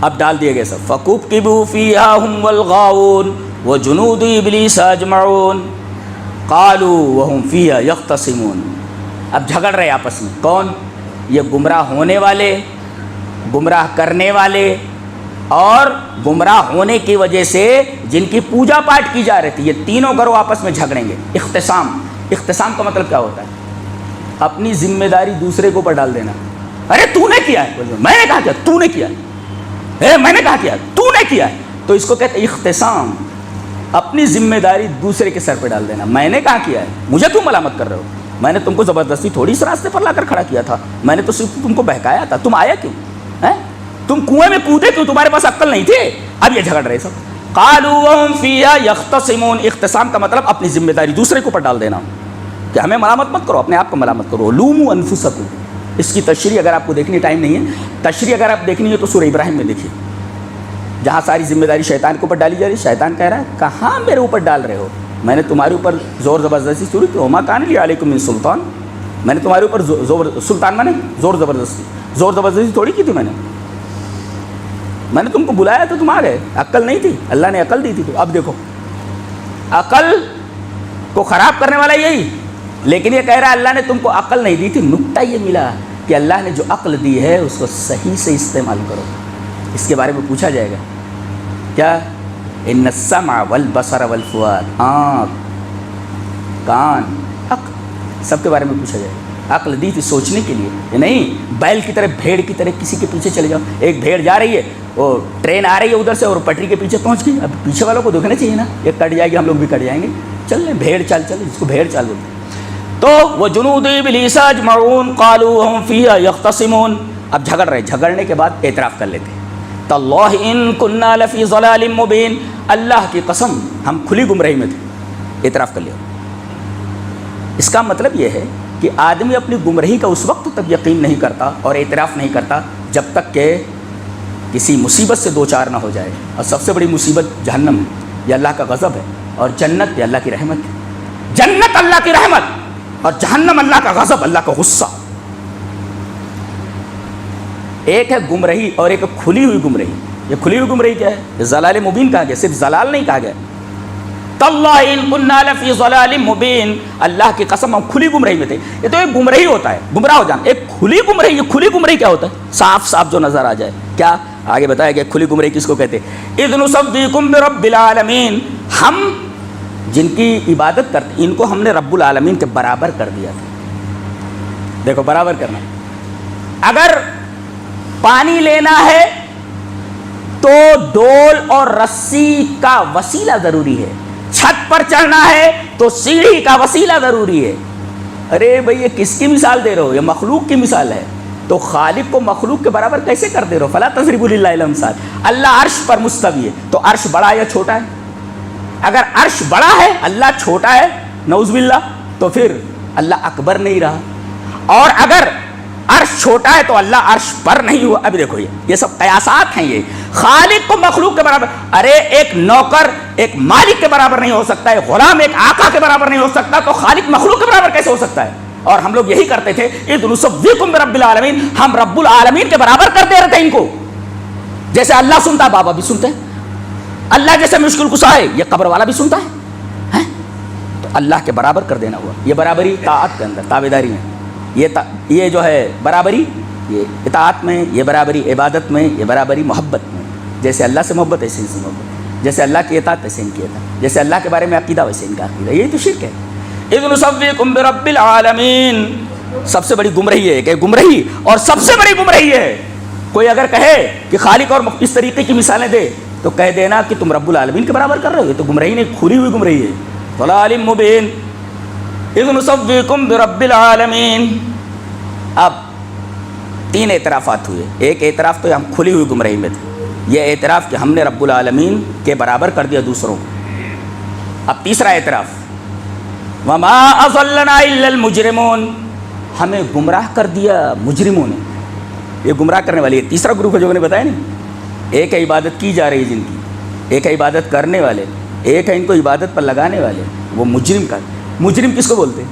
Speaker 1: اب ڈال دیے گئے سب. فَكُبْكِبُوا فِيهَا هُمْ وَالْغَاوُونَ وَجُنُودُ إِبْلِيسَ أَجْمَعُونَ قَالُوا وَهُمْ فِيهَا يَخْتَصِمُونَ. اب جھگڑ رہے آپس میں. کون؟ یہ گمراہ ہونے والے، گمراہ کرنے والے، اور گمراہ ہونے کی وجہ سے جن کی پوجا پاٹ کی جا رہی تھی. یہ تینوں گروہ آپس میں جھگڑیں گے. اختصام. اختصام کا مطلب کیا ہوتا ہے؟ اپنی ذمہ داری دوسرے کے اوپر ڈال دینا. ارے تو نے کیا ہے، میں نے کہا کیا، تو نے کیا ہے، میں نے کہا کیا، تو نے کیا ہے. تو اس کو کہتے ہیں اختصام. اپنی ذمہ داری دوسرے کے سر پہ ڈال دینا. میں نے کہا کیا ہے، مجھے کیوں ملامت کر رہے ہو؟ میں نے تم کو زبردستی تھوڑی اس راستے پر لا کر کھڑا کیا تھا، میں نے تو صرف تم کو بہکایا تھا. تم آیا کیوں؟ تم کنویں میں کودے کیوں؟ تمہارے پاس عقل نہیں تھی. اب یہ جھگڑ رہے سب. قالوا وهم فيها يختصمون. اختصام کا مطلب اپنی ذمہ داری دوسرے کے اوپر ڈال دینا، کہ ہمیں ملامت مت کرو، اپنے آپ کو ملامت کرو. لوموا انفسکم. اس کی تشریح اگر آپ کو دیکھنی، ٹائم نہیں ہے، تشریح اگر آپ دیکھنی ہے تو سورہ ابراہیم میں دیکھیے، جہاں ساری ذمہ داری شیطان کے اوپر ڈالی جا رہی ہے. شیطان کہہ رہا ہے کہاں میرے اوپر ڈال رہے ہو، میں نے تمہارے اوپر زور زبردستی شروع کی. وما کان لی علیکم من سلطان. میں نے تمہارے اوپر سلطان میں نے زور زبردستی تھوڑی کی تھی. میں نے تم کو بلایا تو تم آ گئے. عقل نہیں تھی، اللہ نے عقل دی تھی. تو اب دیکھو، عقل کو خراب کرنے والا یہی، لیکن یہ کہہ رہا ہے اللہ نے تم کو عقل نہیں دی تھی. نکتہ یہ ملا کہ اللہ نے جو عقل دی ہے اس کو صحیح سے استعمال کرو. اس کے بارے میں پوچھا جائے گا. کیا؟ ان السمع والبصر والفؤاد. آنکھ، کان، عقل، سب کے بارے میں پوچھا جائے گا. عقل دی تھی سوچنے کے لیے، یہ نہیں بیل کی طرح، بھیڑ کی طرح کسی کے پیچھے چلے جاؤ. ایک بھیڑ جا رہی ہے، وہ ٹرین آ رہی ہے ادھر سے اور پٹری کے پیچھے پہنچ گئی. اب پیچھے والوں کو دیکھنا چاہیے نا، یہ کٹ جائے گی ہم لوگ بھی کٹ جائیں گے. چل رہے بھیڑ چال، چل جس کو بھیڑ چال بولتے ہیں. تو وہ جنود ابلیس اجمعون قالوا وهم فيها يختصمون. اب جھگڑ رہے، جھگڑنے کے بعد اعتراف کر لیتے. تاللہ ان كنا لفی ضلال مبین. اللہ کی قسم ہم کھلی گمراہی میں تھے. اعتراف کر لیا. اس کا مطلب یہ ہے کہ آدمی اپنی گمراہی کا اس وقت تک یقین نہیں کرتا اور اعتراف نہیں کرتا جب تک کہ کسی مصیبت سے دوچار نہ ہو جائے. اور سب سے بڑی مصیبت جہنم ہے، یہ اللہ کا غضب ہے، اور جنت یہ اللہ کی رحمت ہے. جنت اللہ کی رحمت اور جہنم اللہ کا غضب، اللہ کا غصہ. ایک ہے گمراہی اور ایک کھلی ہوئی گمراہی. یہ کھلی ہوئی گمراہی کیا ہے؟ یہ ضلال مبین کہا گیا، صرف ضلال نہیں کہا گیا. تاللہ ان کنا لفی ضلال مبین. اللہ کی قسم ہم کھلی گمراہی میں تھے. یہ تو ایک گمراہی ہوتا ہے، گمراہ ہو جانا. ایک کھلی گمراہی، یہ کھلی گمراہی کیا ہوتا ہے؟ صاف صاف جو نظر آ جائے. کیا آگے بتایا گیا کھلی گمراہی کس کو کہتے ہیں؟ اذ نصدیکم برب العالمین. ہم جن کی عبادت کرتے ان کو ہم نے رب العالمین کے برابر کر دیا تھا. دیکھو برابر کرنا, اگر پانی لینا ہے تو ڈول اور رسی کا وسیلہ ضروری ہے, چھت پر چڑھنا ہے تو سیڑھی کا وسیلہ ضروری ہے. ارے بھئی یہ کس کی مثال دے رہے ہو؟ یہ مخلوق کی مثال ہے. تو خالق کو مخلوق کے برابر کیسے کر دے رہے ہو؟ فلا تضربوا للہ الامثال. اللہ عرش پر مستوی ہے تو عرش بڑا یا چھوٹا ہے؟ اگر عرش بڑا ہے اللہ چھوٹا ہے نعوذ باللہ, تو پھر اللہ اکبر نہیں رہا. اور اگر عرش چھوٹا ہے تو اللہ عرش پر نہیں ہوا. ابھی دیکھو یہ سب قیاسات ہیں. یہ خالق کو مخلوق کے برابر, ارے ایک نوکر ایک مالک کے برابر نہیں ہو سکتا ہے, غلام ایک آقا کے برابر نہیں ہو سکتا, تو خالق مخلوق کے برابر کیسے ہو سکتا ہے؟ اور ہم لوگ یہی کرتے تھے, اذ نسویکم برب العالمین, ہم رب العالمین کے برابر کر دے رہے تھے ان کو. جیسے اللہ سنتا ہے بابا بھی سنتے ہیں, اللہ جیسے مشکل کشا ہے یہ قبر والا بھی سنتا ہے, تو اللہ کے برابر کر دینا ہوا. یہ برابری طاعت کے اندر تابعداری میں, یہ جو ہے برابری یہ اطاعت میں, یہ برابری عبادت میں, یہ برابری محبت میں. جیسے اللہ سے محبت ایسے ان سے محبت, جیسے اللہ کی اطاعت ایسے ان کی اطاعت, جیسے اللہ کے بارے میں عقیدہ ویسے ان کا عقیدہ. یہی تو شرک ہے. اذ نسویکم برب العالمین. سب سے بڑی گمراہی ہے کہ گمراہی, اور سب سے بڑی گمراہی ہے کوئی اگر کہے کہ خالق اور اس طریقے کی مثالیں دے تو کہہ دینا کہ تم رب العالمین کے برابر کر رہے ہو. یہ تو گمراہی نہیں, کھلی ہوئی گمراہی ہے. ضلال مبین. اذ نسویکم برب العالمین. اب تین اعترافات ہوئے. ایک اعتراف تو ہم کھلی ہوئی گمراہی میں تھے, یہ اعتراف کہ ہم نے رب العالمین کے برابر کر دیا دوسروں کو. اب تیسرا اعتراف, وما اضلنا الا المجرمون, ہمیں گمراہ کر دیا مجرموں نے. یہ گمراہ کرنے والی ہے تیسرا گروپ ہے جو میں نے بتایا نہیں. ایک ہے عبادت کی جا رہی ہے جن کی, ایک ہے عبادت کرنے والے, ایک ہے ان کو عبادت پر لگانے والے. وہ مجرم کا, مجرم کس کو بولتے ہیں؟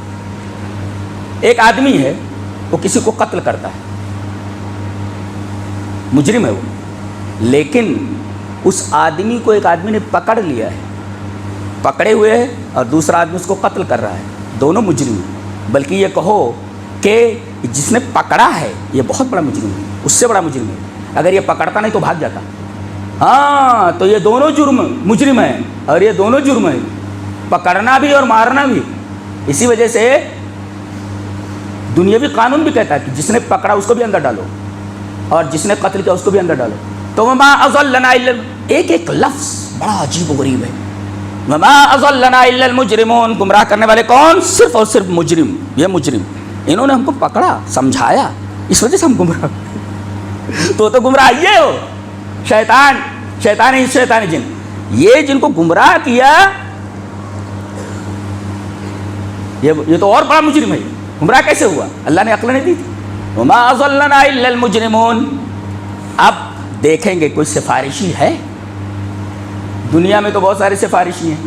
Speaker 1: ایک آدمی ہے وہ کسی کو قتل کرتا ہے, مجرم ہے وہ, لیکن اس آدمی کو ایک آدمی نے پکڑ لیا ہے, پکڑے ہوئے ہے, اور دوسرا آدمی اس کو قتل کر رہا ہے. دونوں مجرم ہیں. بلکہ یہ کہو کہ جس نے پکڑا ہے یہ بہت بڑا مجرم ہے, اس سے بڑا مجرم ہے. اگر یہ پکڑتا نہیں تو بھاگ جاتا. ہاں تو یہ دونوں مجرم ہیں, اور یہ دونوں جرم ہیں, پکڑنا بھی اور مارنا بھی. اسی وجہ سے دنیاوی قانون بھی کہتا ہے کہ جس نے پکڑا اس کو بھی اندر ڈالو, اور جس نے قتل کیا اس کو بھی اندر ڈالو. تو وما اضلنا الا, ایک ایک لفظ بڑا عجیب و غریب ہے. وما اضلنا الا المجرمون, گمراہ کرنے والے کون؟ صرف اور صرف مجرم. یہ مجرم, انہوں نے ہم کو پکڑا, سمجھایا, اس وجہ سے ہم گمراہ. تو گمراہ یہ ہو شیطان جن, یہ جن کو گمراہ کیا یہ تو اور بڑا مجرم ہے. گمراہ کیسے ہوا؟ اللہ نے عقل نہیں دی تھی. وما اضلنا الا المجرمون. اب دیکھیں گے کوئی سفارشی ہے دنیا میں؟ تو بہت سارے سفارشی ہیں.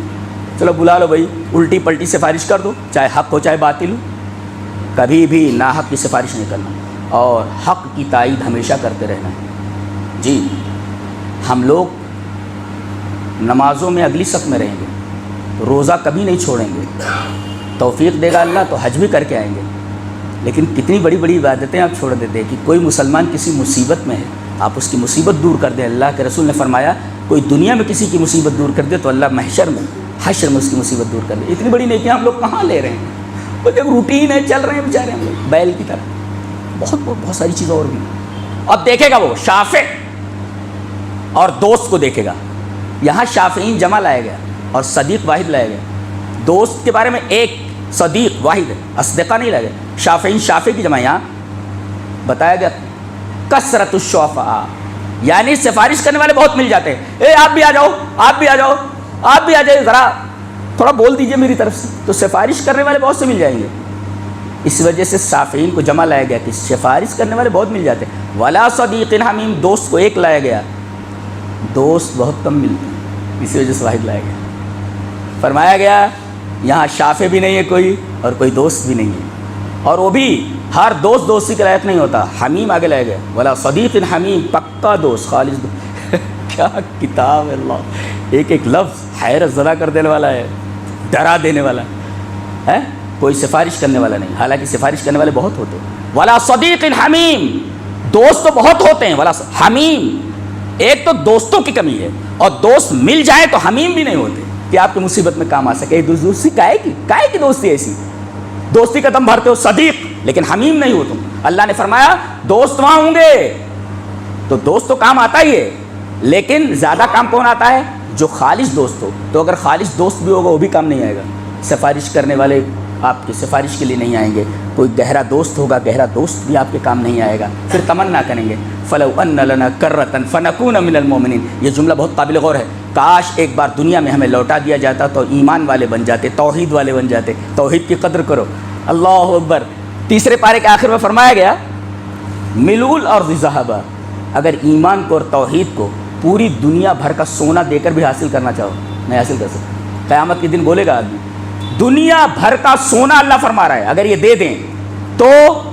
Speaker 1: چلو بلا لو بھائی, الٹی پلٹی سفارش کر دو, چاہے حق ہو چاہے باطل ہو. کبھی بھی ناحق کی سفارش نہیں کرنا, اور حق کی تائید ہمیشہ کرتے رہنا. جی ہم لوگ نمازوں میں اگلی صف میں رہیں گے, روزہ کبھی نہیں چھوڑیں گے, توفیق دے گا اللہ تو حج بھی کر کے آئیں گے. لیکن کتنی بڑی بڑی عبادتیں آپ چھوڑ دیتے ہیں کہ کوئی مسلمان کسی مصیبت میں ہے, آپ اس کی مصیبت دور کر دیں. اللہ کے رسول نے فرمایا کوئی دنیا میں کسی کی مصیبت دور کر دے تو اللہ حشر میں اس کی مصیبت دور کر دے. اتنی بڑی نیکیاں ہم لوگ کہاں لے رہے ہیں؟ وہ ایک روٹین ہے, چل رہے ہیں بیچارے ہم لوگ بیل کی طرح. بہت ساری چیزیں اور بھی. اب دیکھے گا وہ شافع اور دوست کو دیکھے گا. یہاں شافعین جمع لایا گیا اور صدیق واحد لایا گیا. دوست کے بارے میں ایک صدیق واحد ہے, اصدقاء نہیں لایا گیا. شافعین شافع کی جمع یہاں بتایا گیا. کثرت الشفعاء, یعنی سفارش کرنے والے بہت مل جاتے ہیں. اے آپ بھی آ جاؤ, آپ بھی آ جاؤ, آپ بھی آ جائے, ذرا تھوڑا بول دیجئے میری طرف سے, تو سفارش کرنے والے بہت سے مل جائیں گے. اس وجہ سے صافین کو جمع لایا گیا کہ سفارش کرنے والے بہت مل جاتے ہیں. ولا صدیق حمیم, دوست کو ایک لایا گیا, دوست بہت کم ملتے ہیں, اسی وجہ سے واحد لایا گیا. فرمایا گیا یہاں شافع بھی نہیں ہے کوئی اور کوئی دوست بھی نہیں ہے, اور وہ بھی ہر دوست دوستی کے لائق نہیں ہوتا. حمیم آگے لایا گیا, ولا صدیق حمیم, پکا دوست, خالص دوست. کیا کتاب ہے اللہ, ایک ایک لفظ حیرت زدہ کر دینے والا ہے, ڈرا دینے والا ہے. کوئی سفارش کرنے والا نہیں, حالانکہ سفارش کرنے والے بہت ہوتے ہیں. ولا صدیق حمیم, دوست تو بہت ہوتے ہیں. ولا حمیم, ایک تو دوستوں کی کمی ہے, اور دوست مل جائے تو حمیم بھی نہیں ہوتے.
Speaker 2: کہ آپ کی مصیبت میں کام آ سکے. دوستی کائے کی دوستی ایسی؟ دوستی کا دم بھرتے ہو صدیق لیکن حمیم نہیں ہو تم. اللہ نے فرمایا دوست وہاں ہوں گے تو دوست تو کام آتا ہی ہے, لیکن زیادہ کام کون آتا ہے؟ جو خالص دوست ہو. تو اگر خالص دوست بھی ہوگا وہ بھی کام نہیں آئے گا. سفارش کرنے والے آپ کی سفارش کے لیے نہیں آئیں گے. کوئی گہرا دوست ہوگا, گہرا دوست بھی آپ کے کام نہیں آئے گا. پھر تمنا کریں گے فلو ان لنا کرۃ فنکون من المؤمنین. یہ جملہ بہت قابل غور ہے. کاش ایک بار دنیا میں ہمیں لوٹا دیا جاتا تو ایمان والے بن جاتے, توحید والے بن جاتے. توحید کی قدر کرو. اللہ اکبر. تیسرے پارے کے آخر میں فرمایا گیا ملول اور ذہبا. اگر ایمان کو اور توحید کو پوری دنیا بھر کا سونا دے کر بھی حاصل کرنا چاہو نہیں حاصل کر سکتے. قیامت کے دن بولے گا آدمی دنیا بھر کا سونا اللہ فرما رہا ہے اگر یہ دے دیں تو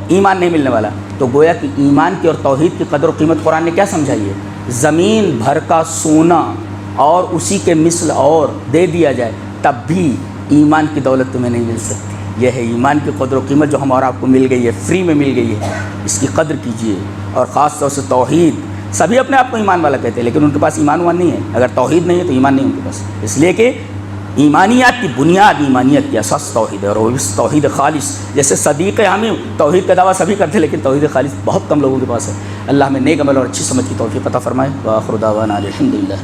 Speaker 2: ایمان نہیں ملنے والا. تو گویا کہ ایمان کی اور توحید کی قدر و قیمت قرآن نے کیا سمجھائی ہے؟ زمین بھر کا سونا اور اسی کے مثل اور دے دیا جائے تب بھی ایمان کی دولت تمہیں نہیں مل سکتی. یہ ہے ایمان کی قدر و قیمت جو ہم اور آپ کو مل گئی ہے, فری میں مل گئی ہے. اس کی قدر کیجیے. اور خاص طور سے توحید. سبھی اپنے آپ کو ایمان والا کہتے ہیں لیکن ان کے پاس ایمان نہیں ہے. اگر توحید نہیں ہے تو ایمان نہیں ان کے پاس. اس لیے کہ ایمانیات کی بنیاد, ایمانیت کی اساس توحید ہے. اور وہ اس توحید خالص, جیسے صدیق حمیم, توحید کا دعویٰ سبھی کرتے ہیں لیکن توحید خالص بہت کم لوگوں کے پاس ہے. اللہ ہمیں نیک عمل اور اچھی سمجھ کی توفیق عطا فرمائے. وآخر دعوانا الحمدللہ.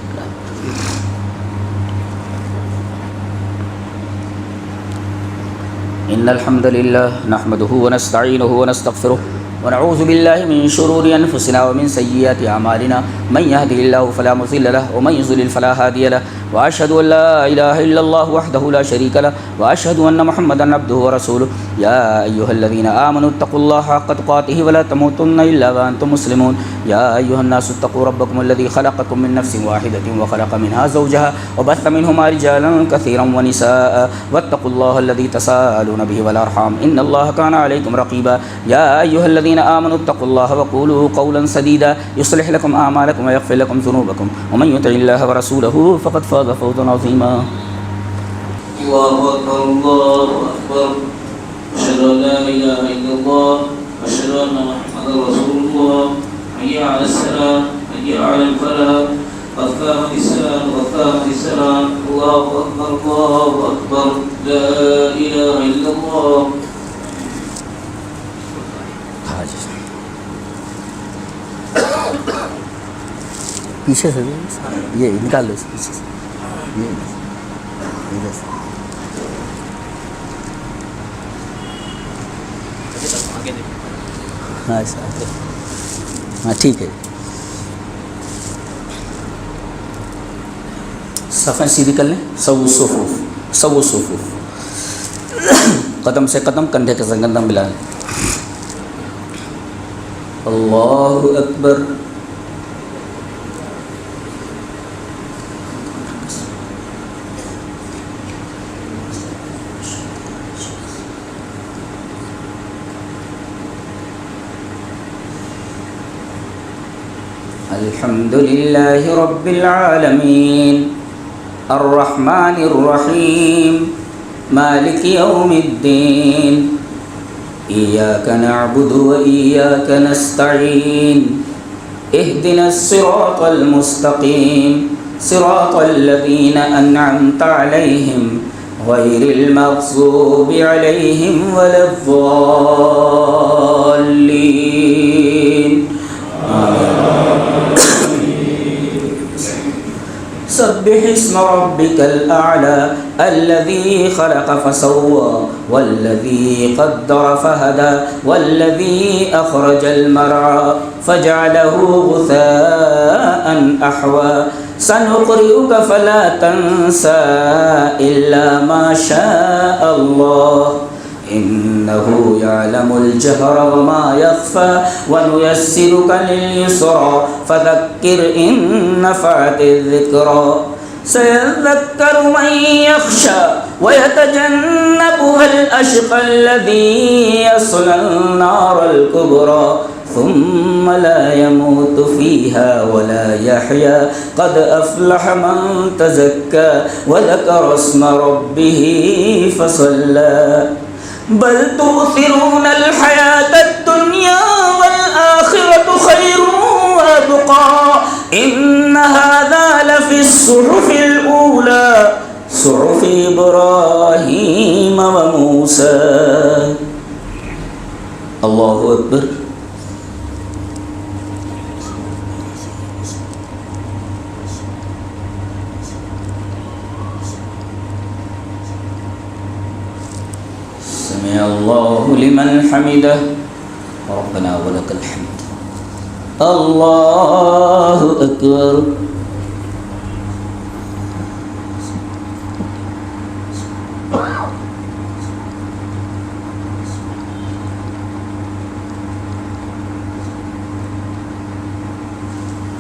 Speaker 2: ان الحمد للہ نحمده ونستعینه ونستغفره ونعوذ بالله من شرور انفسنا ومن سيئات اعمالنا من يهده الله فلا مضل له ومن يضلل فلا هادي له واشهد ان لا اله الا الله وحده لا شريك له واشهد ان محمدا عبده ورسوله يا ايها الذين امنوا اتقوا الله حق تقاته ولا تموتن الا وانتم مسلمون يا ايها الناس اتقوا ربكم الذي خلقكم من نفس واحده وخلق منها زوجها وبث منهما رجالا كثيرا ونساء واتقوا الله الذي تساءلون به والارحام ان الله كان عليكم رقيبا يا ايها الذين آمنوا اتقوا الله وقولوا قولا سديدا يصلح لكم أعمالكم ويغفر لكم ذنوبكم ومن يطع الله ورسوله فقد فاز فوزا عظيما.
Speaker 3: الله أكبر الله أكبر أشهد أن لا إله إلا الله أشهد أن محمدا رسول الله حي على الصلاة حي على الفلاح قد قامت الصلاة قد قامت الصلاة الله أكبر الله أكبر لا إله إلا الله.
Speaker 2: پیچھے سے یہ نکال لو پیچھے سے ہاں ٹھیک ہے. صفیں سیدھی کر لیں. سو صفوف قدم سے قدم, کندھے کے سنگ کندھا ملا لیں. اللہ اکبر.
Speaker 1: الحمد لله رب العالمين الرحمن الرحيم مالك يوم الدين إياك نعبد وإياك نستعين اهدنا الصراط المستقيم صراط الذين أنعمت عليهم غير المغضوب عليهم ولا الضالين. سبح اسم ربك الأعلى الذي خلق فسوى والذي قدر فهدى والذي أخرج المرعى فجعله غثاء أحوى سنقرئك فلا تنسى إلا ما شاء الله إنه يعلم الجهر وما يخفى ونيسرك لليسرى فذكر إن نفعت الذكرى سيذكر من يخشى ويتجنبها الأشقى الذي يصلى النار الكبرى ثم لا يموت فيها ولا يحيا قد أفلح من تزكى وذكر اسم ربه فصلى بل تؤثرون الحياة الدنيا والآخرة خير وأبقى إن هذا لفي الصحف الأولى صحف إبراهيم وموسى. الله أكبر. سمع الله لمن حمده ربنا ولك الحمد. الله أكبر.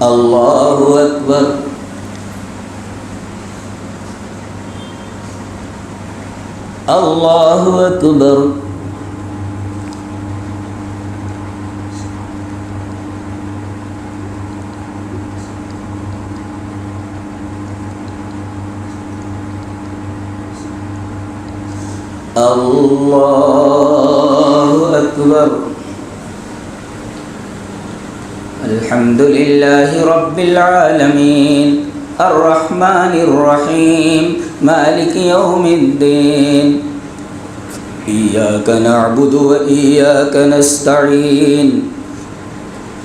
Speaker 1: الله أكبر. الله أكبر. الله أكبر. الحمد لله رب العالمين الرحمن الرحيم مالك يوم الدين إياك نعبد وإياك نستعين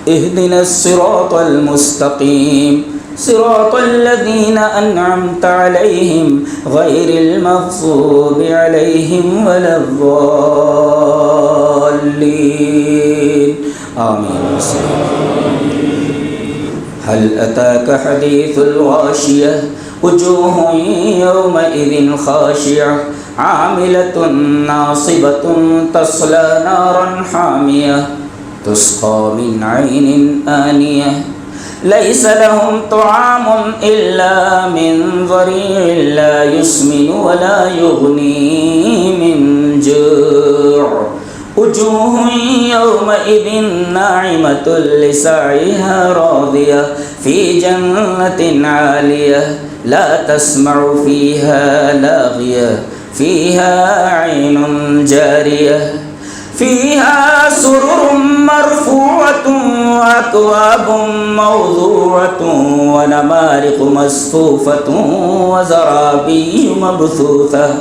Speaker 1: اهدنا الصراط المستقيم صراط الذين أنعمت عليهم غير المغضوب عليهم ولا الضالين آمين. هل أتاك حديث الغاشية وجوه يومئذ خاشعة عاملة ناصبة تصلى نارا حامية تسقى من عين آنية ليس لهم طعام إلا من ضريع لا يسمن ولا يغني من جوع وجوه يومئذ ناعمة لسعيها راضية في جنة عالية لا تسمع فيها لاغية فيها عين جارية فيها سرر مرفوعة وأكواب موضوعة ونمارق مصفوفة وزرابي مبثوثة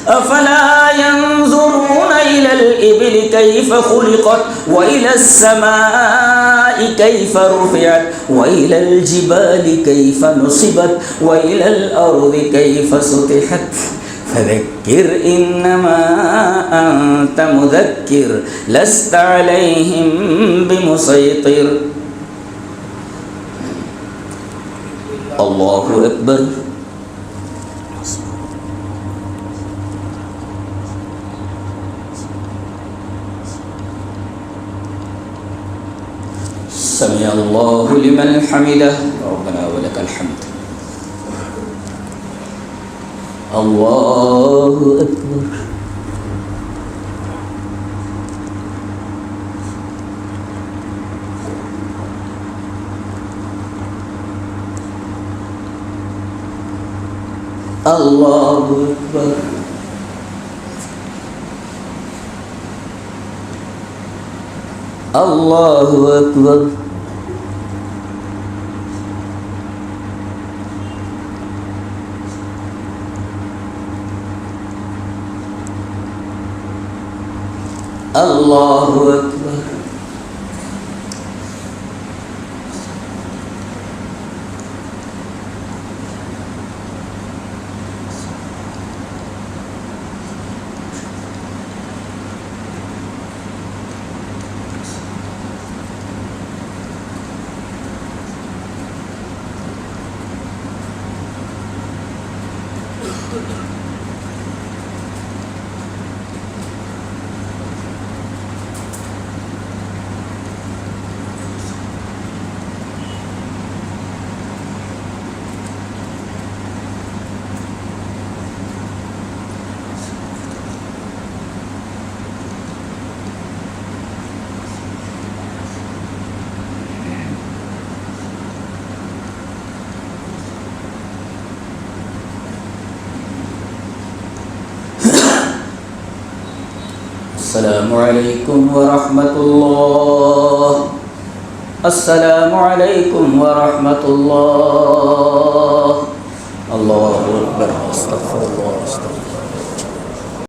Speaker 1: أفلا ينظرون إلى الإبل كيف خلقت وإلى السماء كيف رفعت وإلى الجبال كيف نصبت وإلى الأرض كيف سطحت فذكر إنما أنت مذكر لست عليهم بمسيطر. الله أكبر. سمع الله لمن حمده ربنا ولك الحمد. الله أكبر. الله أكبر. الله أكبر. الله أكبر. السلام عليكم ورحمة الله. السلام عليكم ورحمة الله.
Speaker 2: اللہ اکبر، استغفر اللہ، استغفر